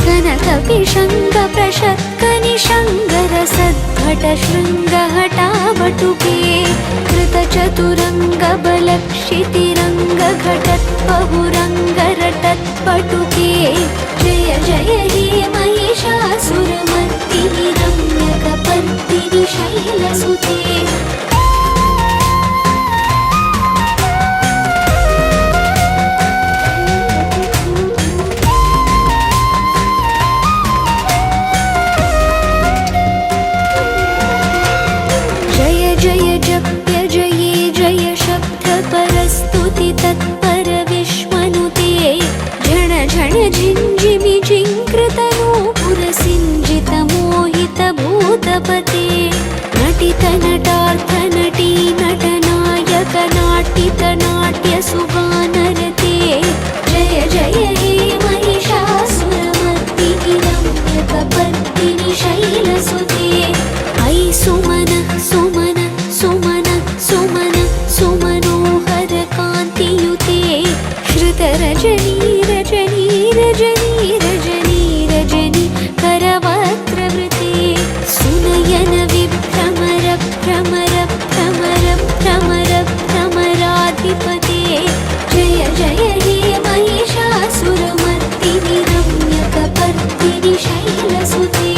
Speaker 6: कनकपिशङ्गप्रशक्कनिशङ्गरसद्भटशृङ्गहटावटुके कृतचतुरङ्गबलक्षितिरङ्गघटत्पहुरङ्गरटत्पटुके जय जय हे महिषासुरमर्दिनि रम्यकपर्दिनि शैलसुते तत्पर विश्वनुते झण झण झिञ्झिमि जिङ्कृतनूपुर सिञ्जित मोहित भूतपते नटित नटार्थ नटी नटनायक नाट्यित नाट्य सुगानरते जय जय हे महिषासुरमर्दिनि रम्यकपर्दिनि शैलसुते ऐ सुमन सुमन सुमन सुमन सुमनोहर कान्तियुते श्रुतरजनी रजनी रजनी रजनी रजनी करवक्त्रवृते सुनयन विभ्रमर भ्रमर भ्रमर भ्रमर भ्रमराधिपते जय जय हे महिषासुरमर्दिनि रम्यकपर्दिनि शैलसुते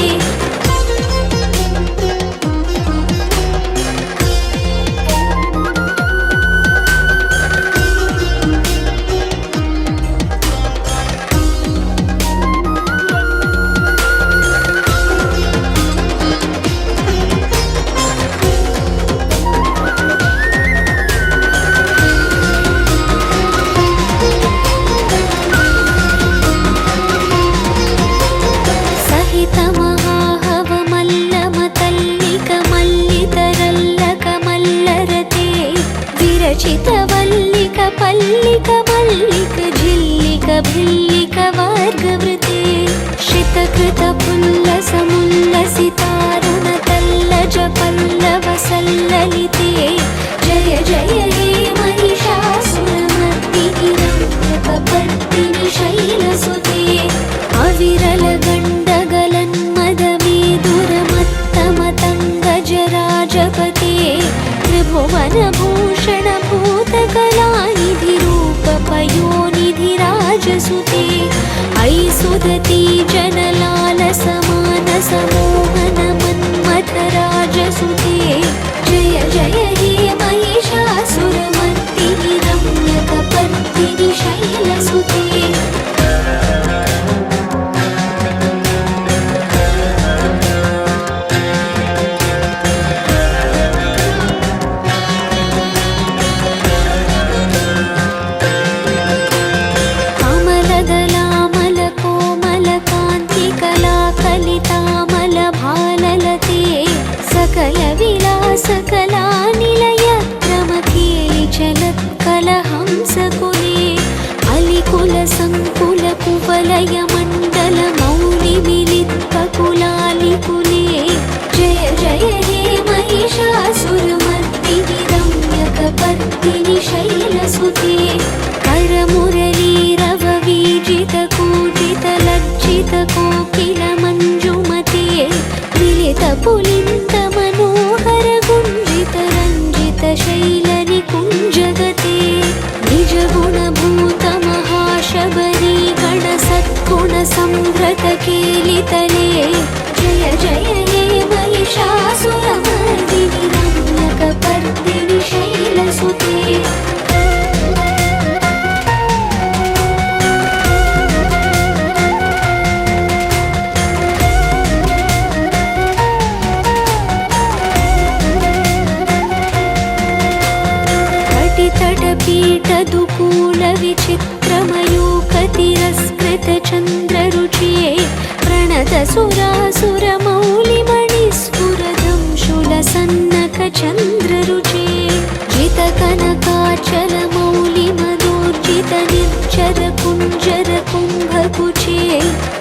Speaker 6: चितवल्लिक पल्लिक मल्लिक झिल्लिक भिल्लिक वार्गवृते श्रितकृत पुल्लस मुल्लसितारुण तल्लज पल्लव सल्ललिते जय जय हे महिषासुरमर्दिनि रम्यकपर्दिनि शैलसुते अविरल गण्डगलन्मदमेदुरमत्तमतङ्गजराजपते त्रिभुवनभूषण भूतकलानिधिरूपपयोनिधिराजसुते ऐ सुदती जनलालसमानसमोहन मन्मथराजसुते जय जय हे महिषासुरमर्दिनि रम्यकपर्दिनि शैलसुते विचित्रमयूखतिरस्कृतचन्द्ररुचे प्रणतसुरासुरमौलिमणिस्फुरदं शूलसन्नकचन्द्ररुचे जितकनकाचलमौलिमदूर्जितनिर्झरकुञ्जरकुम्भकुचे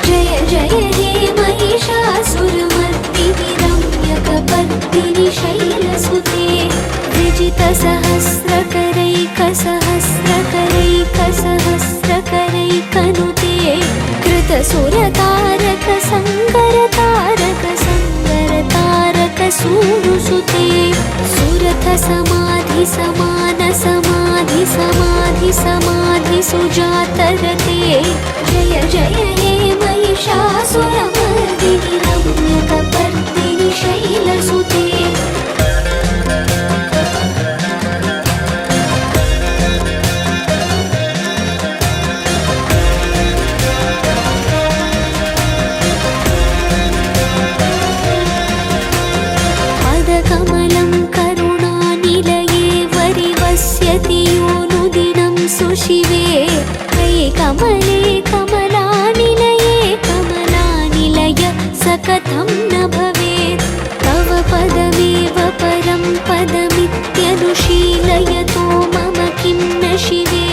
Speaker 6: जय जय हे महिषासुरमर्दिनि रम्यकपर्दिनि शैलसुते विजितसहस्रकरैकसहस्रकरैकसहस्रकरैकनुते कृतसुरतारकसङ्गरतारकसङ्गरतारकसूनुसुते सुरथसमाधिसमानसमाधिसमाधिसुजातरते जय जय हे महिषासुरमर्दिनि रम्यकपर्दिनि शैलसुते पदकमलं करुणानिलये वरिवस्यति योनुदिनं सुशिवे कमले कमलानिलये कमलानिलय स कथं न भवेत् तव पदमेव परं पदमित्यनुशीलयतो मम किं न शिवे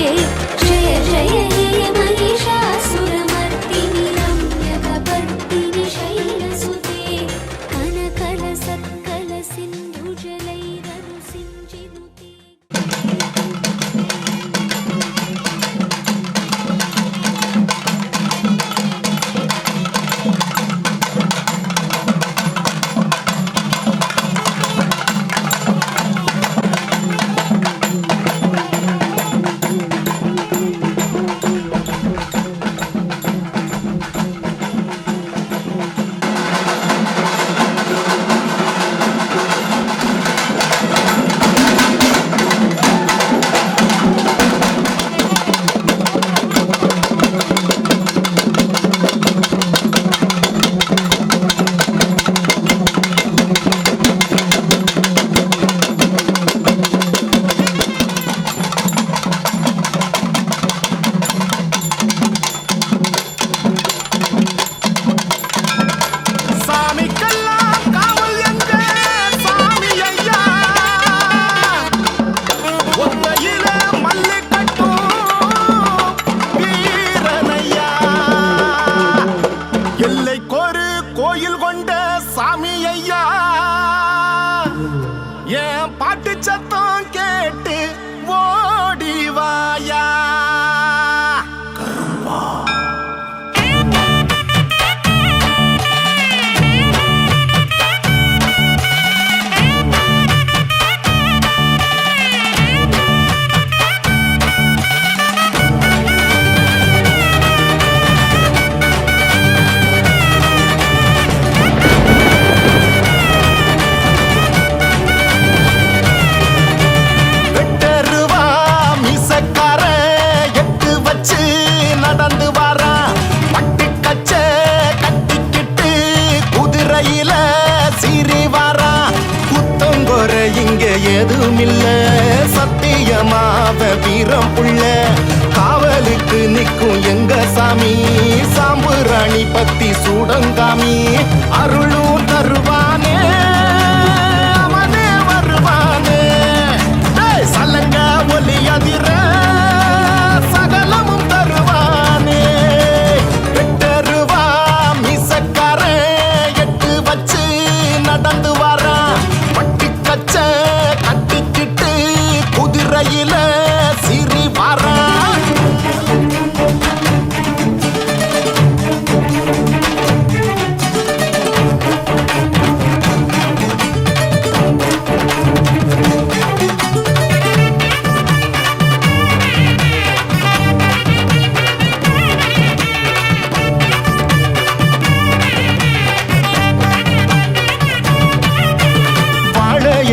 Speaker 6: जय जय हे महिषासुरमर्दिनि रम्यकपर्दिनि शैलसुते कनकलसत्कलसिन्धुजलैरनुसिञ्चिनुते
Speaker 7: ஏதுமில்ல சத்தியமாவ வீரம் புள்ள காவலுக்கு நிற்கும் எங்க சாமி சாம்புராணி பத்தி சூடங்காமி அருளும் தருவானே அவனே வருவானே சலங்க ஒலி அதிர சகலமும் தருவானே வெட்டருவா மீசக்கார எட்டு வச்சு நடந்து வரா பட்டி கச்ச கட்டிக்கிட்டு குதிரையில சிறி வரா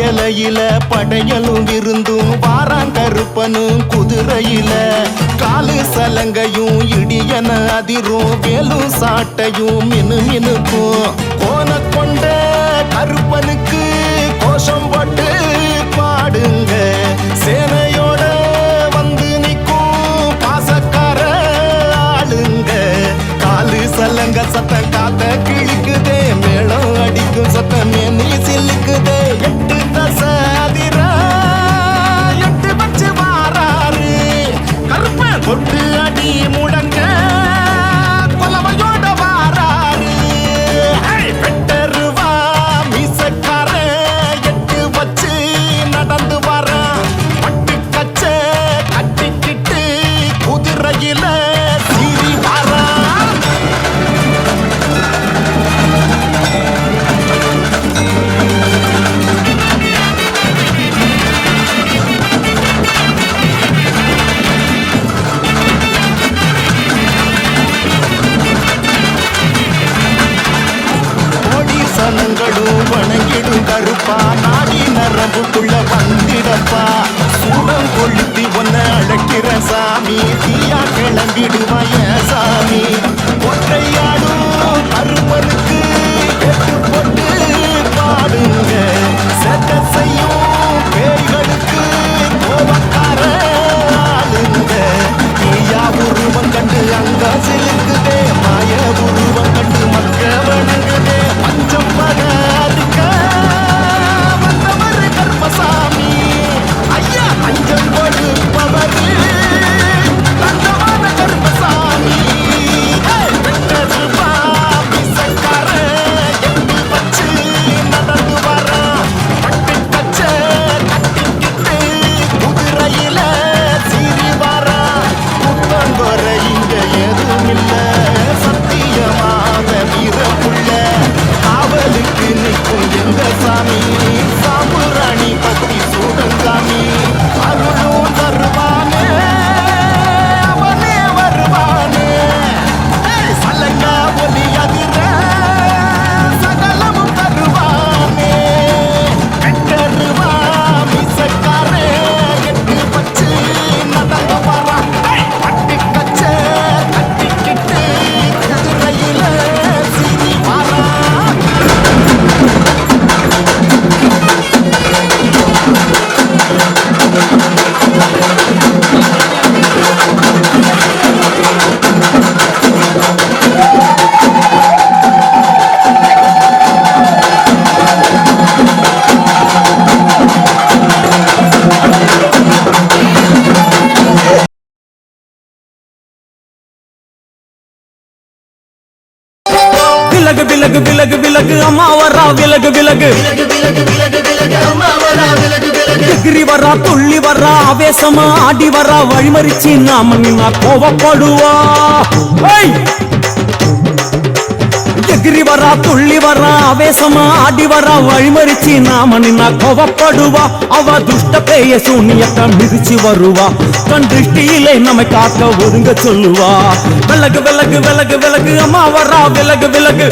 Speaker 7: இலையில படையலும் விருந்தும் வாராங்கருப்பனும் குதிரையில காலு சலங்கையும் இடியன அதிரும் வேலும் சாட்டையும் மினு மினுக்கும் கோன கொண்ட கருப்பனுக்கு கோஷம் போட்டு பாடுங்க சேனையோட வந்து நிற்கும்
Speaker 2: விலகு விலகு விலகு விலகு அம்மா வரா விலகு விலகு எகிரி வரா துள்ளி வரா ஆவேசமா ஆடி வரா வழிமறிச்சு நாம நின்னா கோவப்படுவா எகிரி வரா துள்ளி வரா ஆவேசமா ஆடி வரா வழிமறிச்சு நாம நின்னா கோவப்படுவா அவ துஷ்ட பேய சூனியத்தை மிதிச்சு வருவா கண் திருஷ்டியிலே நம்மை காக்க ஒதுங்க சொல்லுவா விலகு விலகு விலகு விலகு அம்மா வரா விலகு விலகு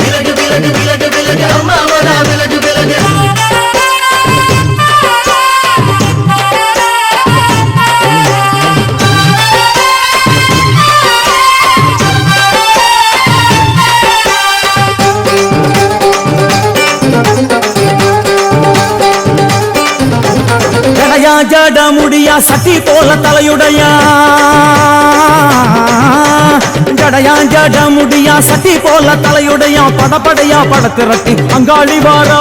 Speaker 2: அம்மா வரா விலகு விலகு ஜட முடியா சட்டி போல தலையுடையா ஜடையா ஜட முடியா சட்டி போல தலையுடையா படப்படையா படத்திரட்டி அங்காளி வாரா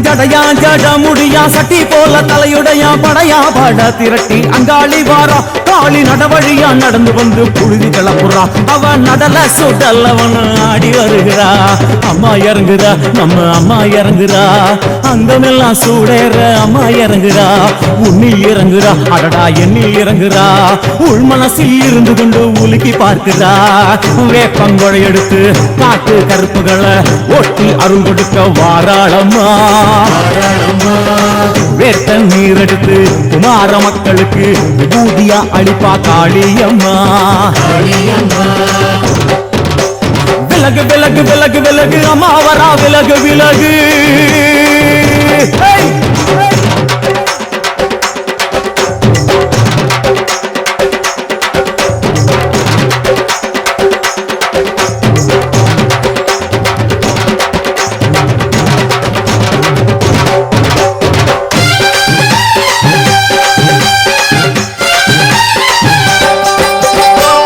Speaker 2: ஜடையா ஜட முடியா சட்டி போல தலையுடையா படையா பட திரட்டி அங்காளி வாரா காளி நடவழியா நடந்து வந்து புழுதி கிளப்புறா அவ நடல சுடல்லவன் ஆடி வருகிறா அம்மா இறங்குறா நம்ம அம்மா இறங்குறா அங்கமெல்லாம் சூடேற அம்மா இறங்குறா உன்னில் இறங்குறா அடடா எண்ணில் இறங்குறா உள் மனசில் இருந்து கொண்டு உலுக்கி பார்க்கிறா வேப்பங்கொழை எடுத்து காட்டு கருப்புகளை ஒட்டி அருள் கொடுக்க வாராளம்மா வேட்ட நீர் எடுத்து குமார மக்களுக்கு விபூதியா அளிப்பா காளியம்மா விலகு விலகு விலகு விலகு அம்மா வரா விலகு விலகு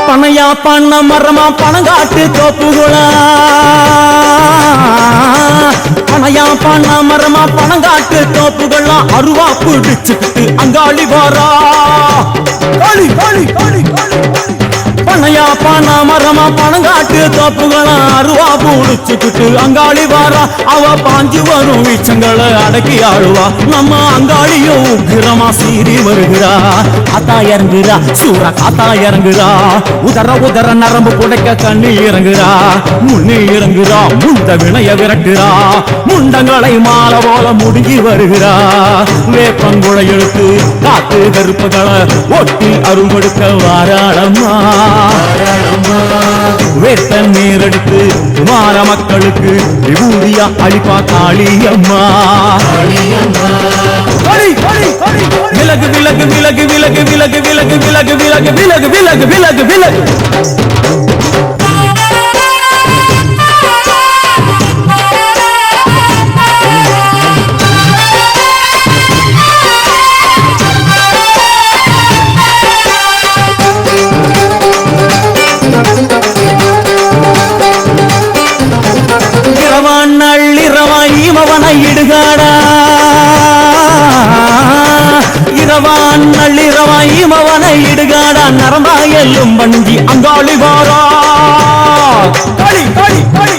Speaker 2: பனையா பண்ண மரமா பணங்காட்டு தோப்புகளா பனையா பண்ண மரமா பணங்காட்டு தோப்புகளா அருவா பிடிச்சுக்கிட்டு அங்காளி வாரா காளி காளி காளி பனையா பண்ண மரமா பணங்காட்டு தோப்புகளா அருவா பிடிச்சுக்கிட்டு அங்காளி வாரா அவ பாஞ்சு வரும் வீச்சங்களை அடக்கி ஆளுவா நம்ம அங்காளியும் உக்கிரமா சீறி வருகிறா காத்தா இறங்குறா சூற காத்தா இறங்குறா உதர உதர நரம்பு புடைக்க கண்ணி இறங்குறா முன்னி இறங்குறா முந்த வினைய விரட்டுறா முண்டங்களை மாலை போல முடுங்கி வருகிறா வேப்பங்குழை எடுத்து காத்து கருப்புகளை ஒட்டி அருள் கொடுக்க வாராளம்மா வேட்ட நீர் எடுத்து குமார மக்களுக்கு விபூதியா அளிப்பா காளியம்மா விலகு விலகு விலகு விலகு விலகு விலகு விலகு விலகு விலகு விலகு விலகு விலகு நள்ளிரவாய் இடுகாடா இரவான் நள்ளிரவாய் மவனை இடுகாடா நரம்பாயல்லும் வண்டி அங்காளி வாரா காளி காளி காளி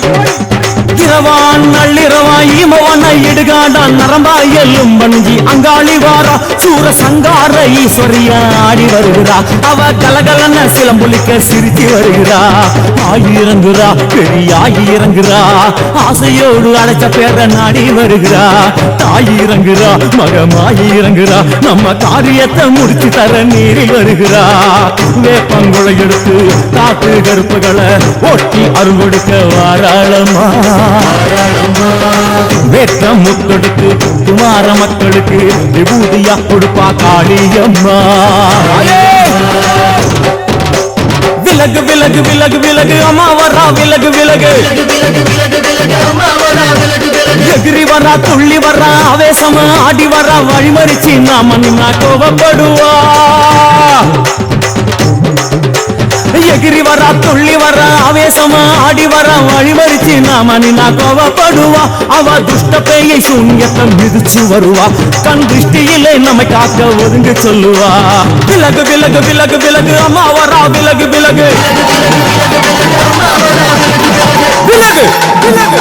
Speaker 2: இரவான் நள்ளிரவாய் மவனை இடுகாடா நரம்பாயல்லும் வண்டி அங்காளி வாரா சூர சங்கார ஈஸ்வரியா ஆடி வருகிறா அவ கலகலன சிலம்புலிக்க சிரித்து வருகிறா ஆயிரங்குறா பெரியாகி இறங்குறா ஆசையோடு அழைச்ச பேர நாடி வருகிறா தாய் இறங்குறா மகமாயி இறங்குறா நம்ம காரியத்தை முடிச்சு தர நீரில் வருகிறா வேப்பங்குழை எடுத்து காத்து கருப்புகளை ஒட்டி அருள் கொடுக்க வாராளம்மா வேட்ட முத்தெடுத்து குமார மக்களுக்கு விபூதியா கொடுப்பா காளியம்மா விலகு விலகு விலகு விலகு அம்மா வரா விலகு விலகு எகிரி வரா துள்ளி வரா ஆவேசமா ஆடி வரா வழிமறிச்சு நாம நின்னா கோபப்படுவா
Speaker 8: எகிரி வரா துள்ளி வர ஆவேசமா ஆடி வர வழிமறிச்சு நாம நின்னா கோவப்படுவா அவ துஷ்ட பேயை சூன்யத்தை மிதிச்சு வருவா கண் திருஷ்டியிலே நம்மை காக்க ஒதுங்க சொல்லுவா விலகு விலகு விலகு விலகு அம்மா வரா விலகு விலகு விலகு விலகு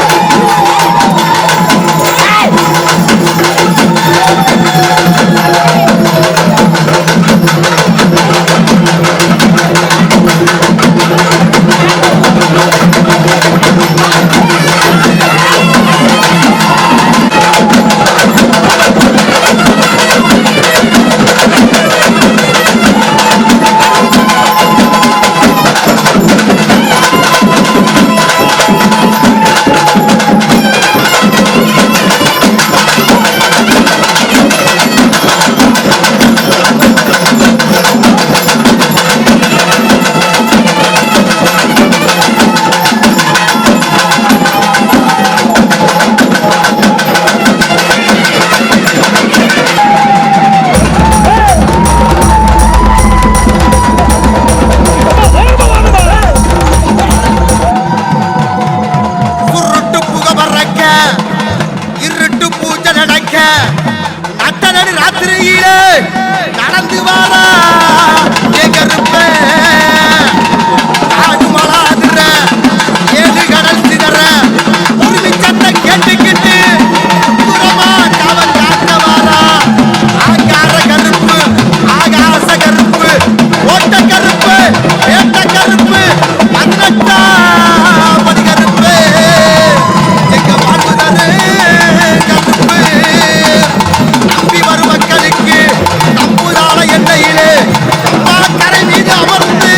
Speaker 5: நடந்து வாரா கருப்ப மலாதுற ஏழு கடல் சிதற உரிமை சட்டை கேட்டுக்கிட்டு புறமா காவல் காக்க வாரா ஆகார கருப்பு ஆகாச கருப்பு ஓட்ட கருப்பு ஏட்ட கருப்பு 18 கருப்பு எங்க வாழ்வுதானே கருப்பு நம்பி வரும் மக்களுக்கு நம்புதான எல்லையிலே கரை மீது அமர்ந்து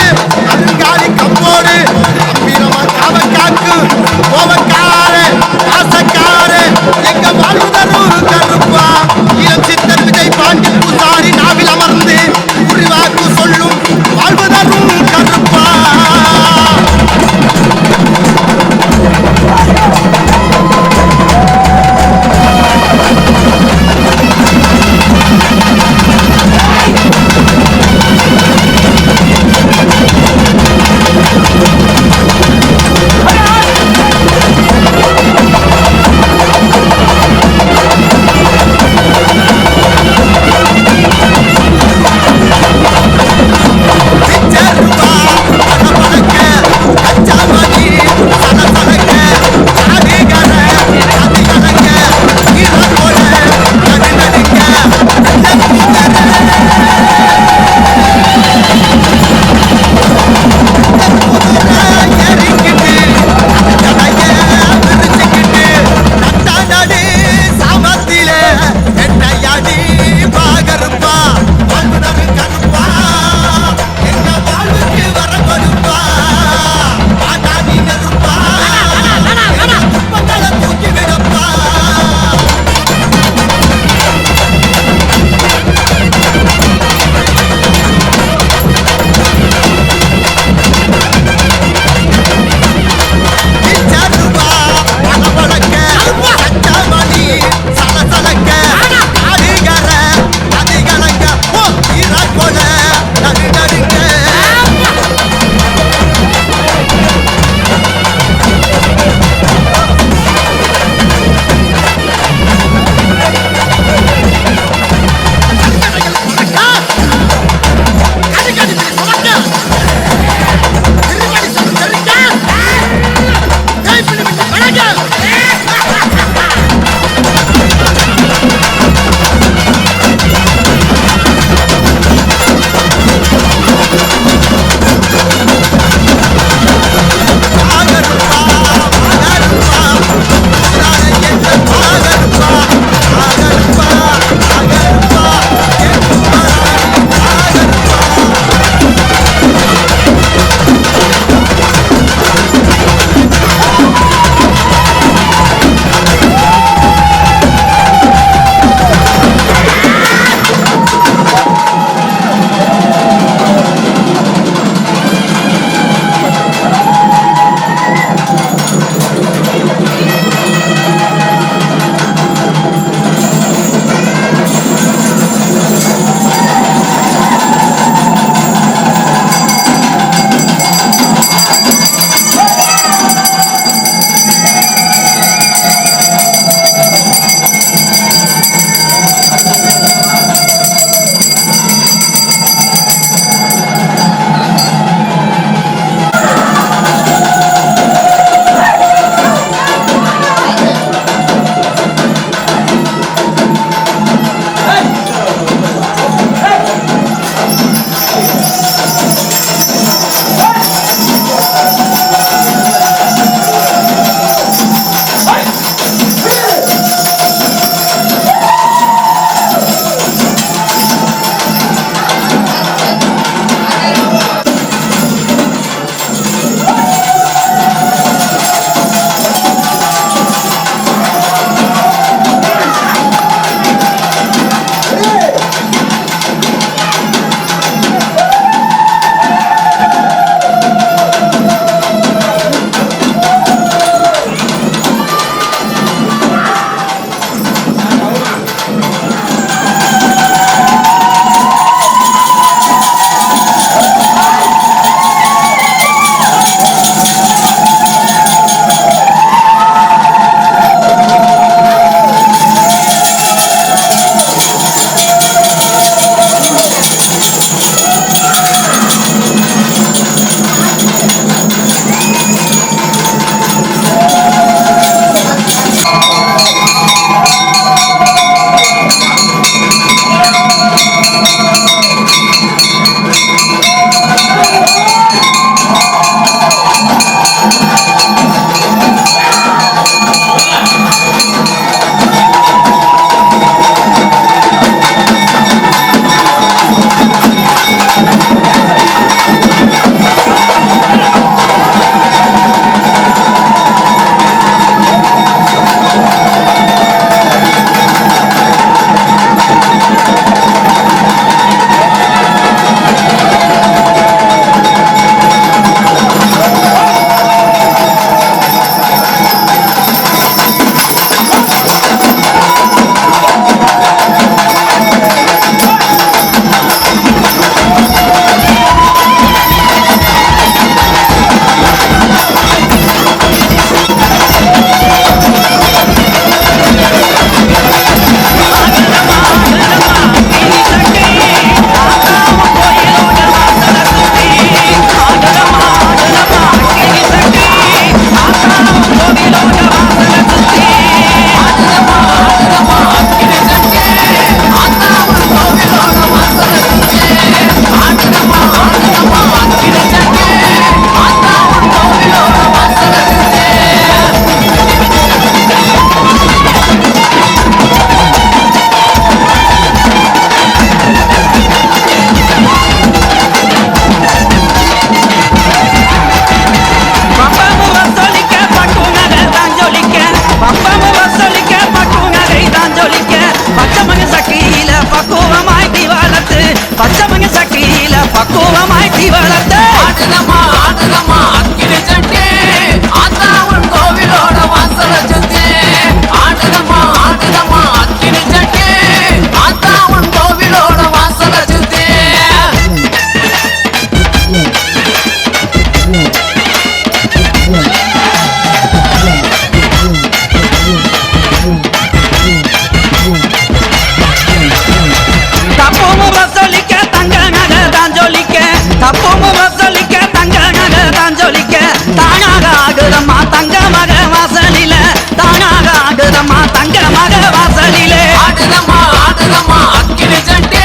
Speaker 9: தப்பும் வசலிக்க தங்க நகை தான் ஜொலிக்க தானாக ஆகுதம்மா தங்க மக வாசலில தானாக ஆகுதம்மா தங்க மக வாசலில
Speaker 10: ஆடுதம்மா ஆடுதம்மா அக்கினி சட்டி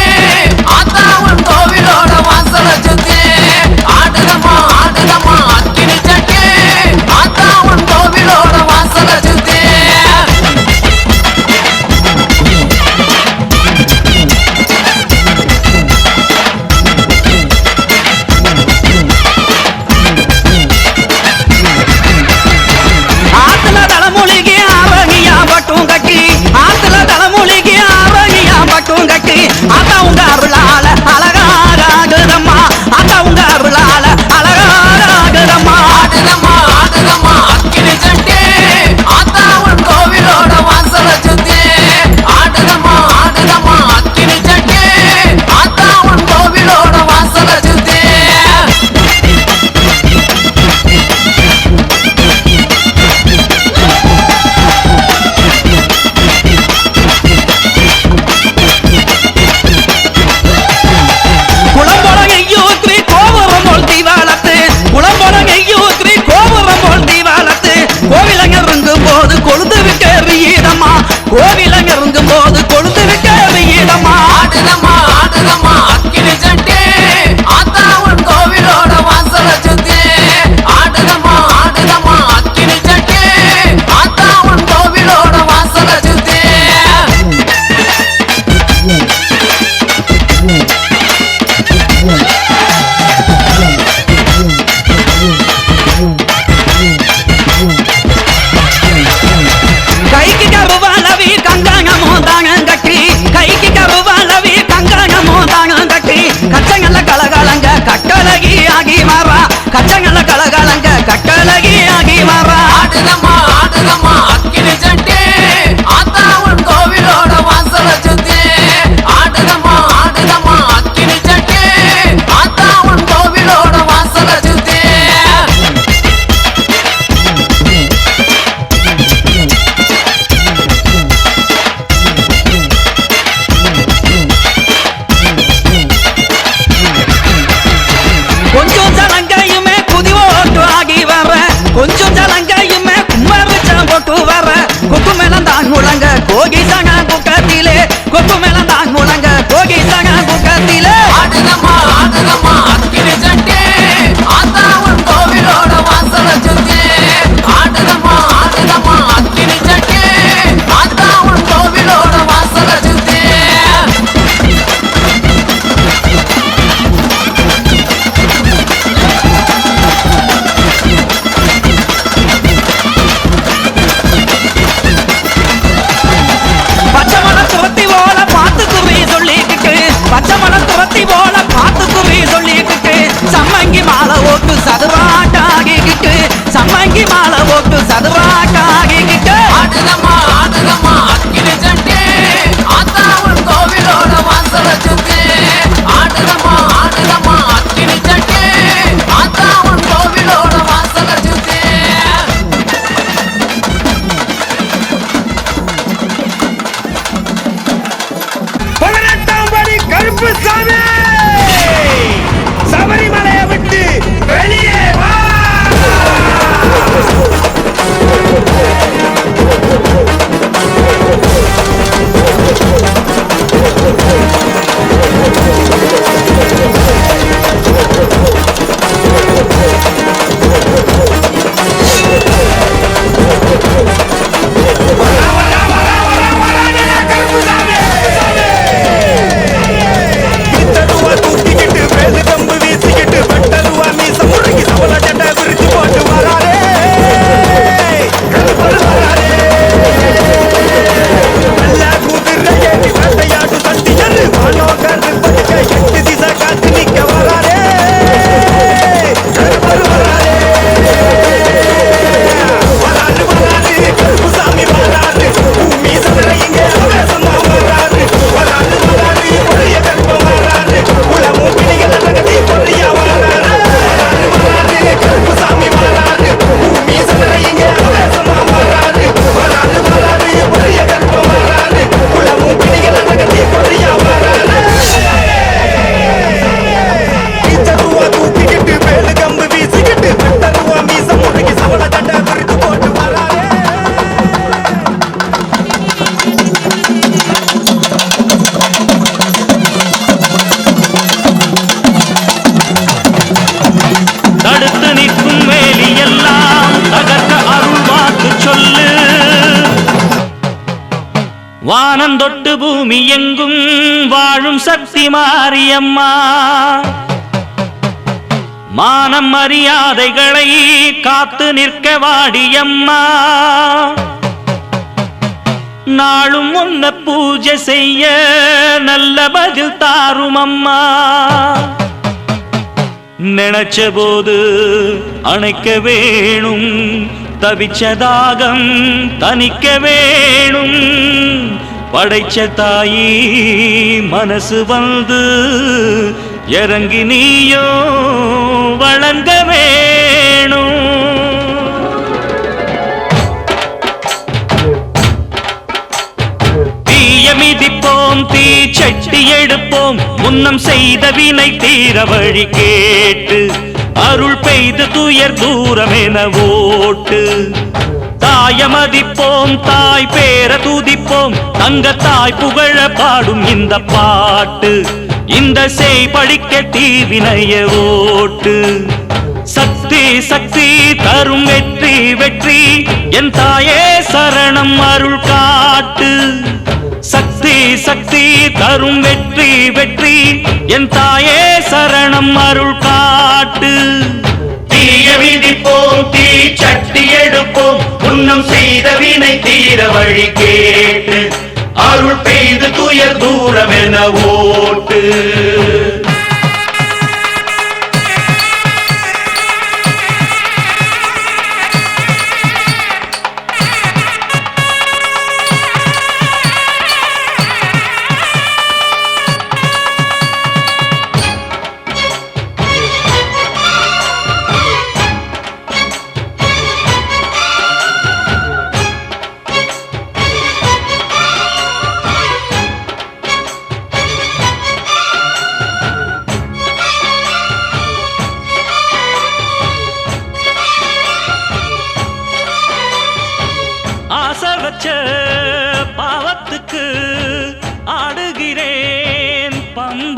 Speaker 10: ஆத்தாவன் கோவிலோட வாசல சுத்தி ஆடுதம்மா ஆடுதம்மா அக்கினி சட்டி ஆத்தாவன் கோவிலோட வாசல சுத்தி
Speaker 9: ஆத்துல தலைமொழிக்கு ஆரோக்கியா பட்டும் கட்டி ஆத்துல தலைமொழிக்கு ஆரோக்கியா பட்டும் கட்டி அத்தா உங்க அருளால அழகாகுதம்மா அத்தா உங்க அருளால அழகாகுதம்மா
Speaker 10: ஆடுதம்மா ஆடுதம்மா அக்கினி சட்டி ஆத்தாவன் கோவிலோட வாசல சுத்தி ஆடுதம்மா ஆடுதம்மா அக்கினி சட்டி ஆத்தாவன் கோவிலோட வாசல சுத்தி
Speaker 9: குளம்பொழகையூத்ரி கோபுரம் போல் தீவாளத்து குளம்பொழகையூத்ரி கோபுரம் போல் தீவாளத்து கோவிலங்கிருங்கும் போது கொழுந்து விட்டு எறியிடம்மா கோவிலங்கிருங்கும் போது கொழுந்து விட்டு எறியிடம்மா
Speaker 10: ஆடுதம்மா ஆடுதம்மா அக்கினி சட்டி ஆத்தாவன் கோவிலோட வாசல சுத்தி ஆடுதம்மா ஆடுதம்மா அக்கினி சட்டி ஆத்தாவன் கோவிலோட வாசல சுத்தி
Speaker 9: கைக்கு கருவாலவி கங்கணமோ தானம் கட்டி கைக்கு கருவாலவி கங்கணமோ தானம் கட்டி கச்சங்கல்ல கலகலங்க கட்டழகி ஆகி மாறா கச்சங்கல்ல கலகலங்க கட்டழகி ஆகி மாறா
Speaker 10: ஆடுதம்மா ஆடுதம்மா அக்கினி சட்டி ஆத்தாவன் கோவிலோட வாசல சுத்தி ஆடுதம்மா ஆடுதம்மா அக்கினி சட்டி ஆத்தாவன் கோவிலோட வாசல சுத்தி
Speaker 9: கொஞ்சம் ஜலங்கையுமே குதி ஓட்டு ஆகி வர கொஞ்சம் ஜலங்கையுமே கும்மரிச்சம் போட்டு வர கொக்கு மேலந்தான் முழங்க கோகி சங்க குக்கத்திலே கொக்கு மேலந்தான் முழங்க கோகி சங்க குக்கத்திலே
Speaker 10: ஆடுதம்மா ஆடுதம்மா அக்கினி சட்டி ஆத்தாவன் கோவிலோட வாசல சுத்தி ஆடுதம்மா ஆடுதம்மா அக்கினி சட்டி ஆத்தாவன் கோவிலோட வாசல சுத்தி
Speaker 3: வானந்தொட்டு பூமி எங்கும் வாழும் சக்தி மாரியம்மா மானம் மரியாதைகளை காத்து நிற்க வாடியம்மா நாளும் ஒன்ன பூஜை செய்ய நல்ல பதில் தாரும் அம்மா நினைச்ச போது அணைக்க வேணும் தவிச்ச தாகம் தணிக்க வேணும் படைச்ச தாயி மனசு வந்து இறங்கி நீயோ வழங்க வேணும் தீய மிதிப்போம் தீ சட்டி எடுப்போம் முன்னம் செய்த வினை தீர வழி கேட்டு அருள் பெய்து துயர் தூரம் என ஓட்டு தாய மதிப்போம் தாய் பேர துதிப்போம் தங்க தாய் புகழ பாடும் இந்த பாட்டு இந்த செய் படிக்க தீவினைய ஓட்டு சக்தி சக்தி தரும் வெற்றி வெற்றி என் தாயே சரணம் அருள் காட்டு சக்தி சக்தி தரும் வெற்றி வெற்றி என் தாயே சரணம் அருள் காட்டு தீய விதிப்போம் தீ சட்டி எடுப்போம் முன்னம் செய்த வினை தீர வழி கேட்டு அருள் பெய்து துயர் தூரம் என ஓட்டு ஆசை வச்ச பாவ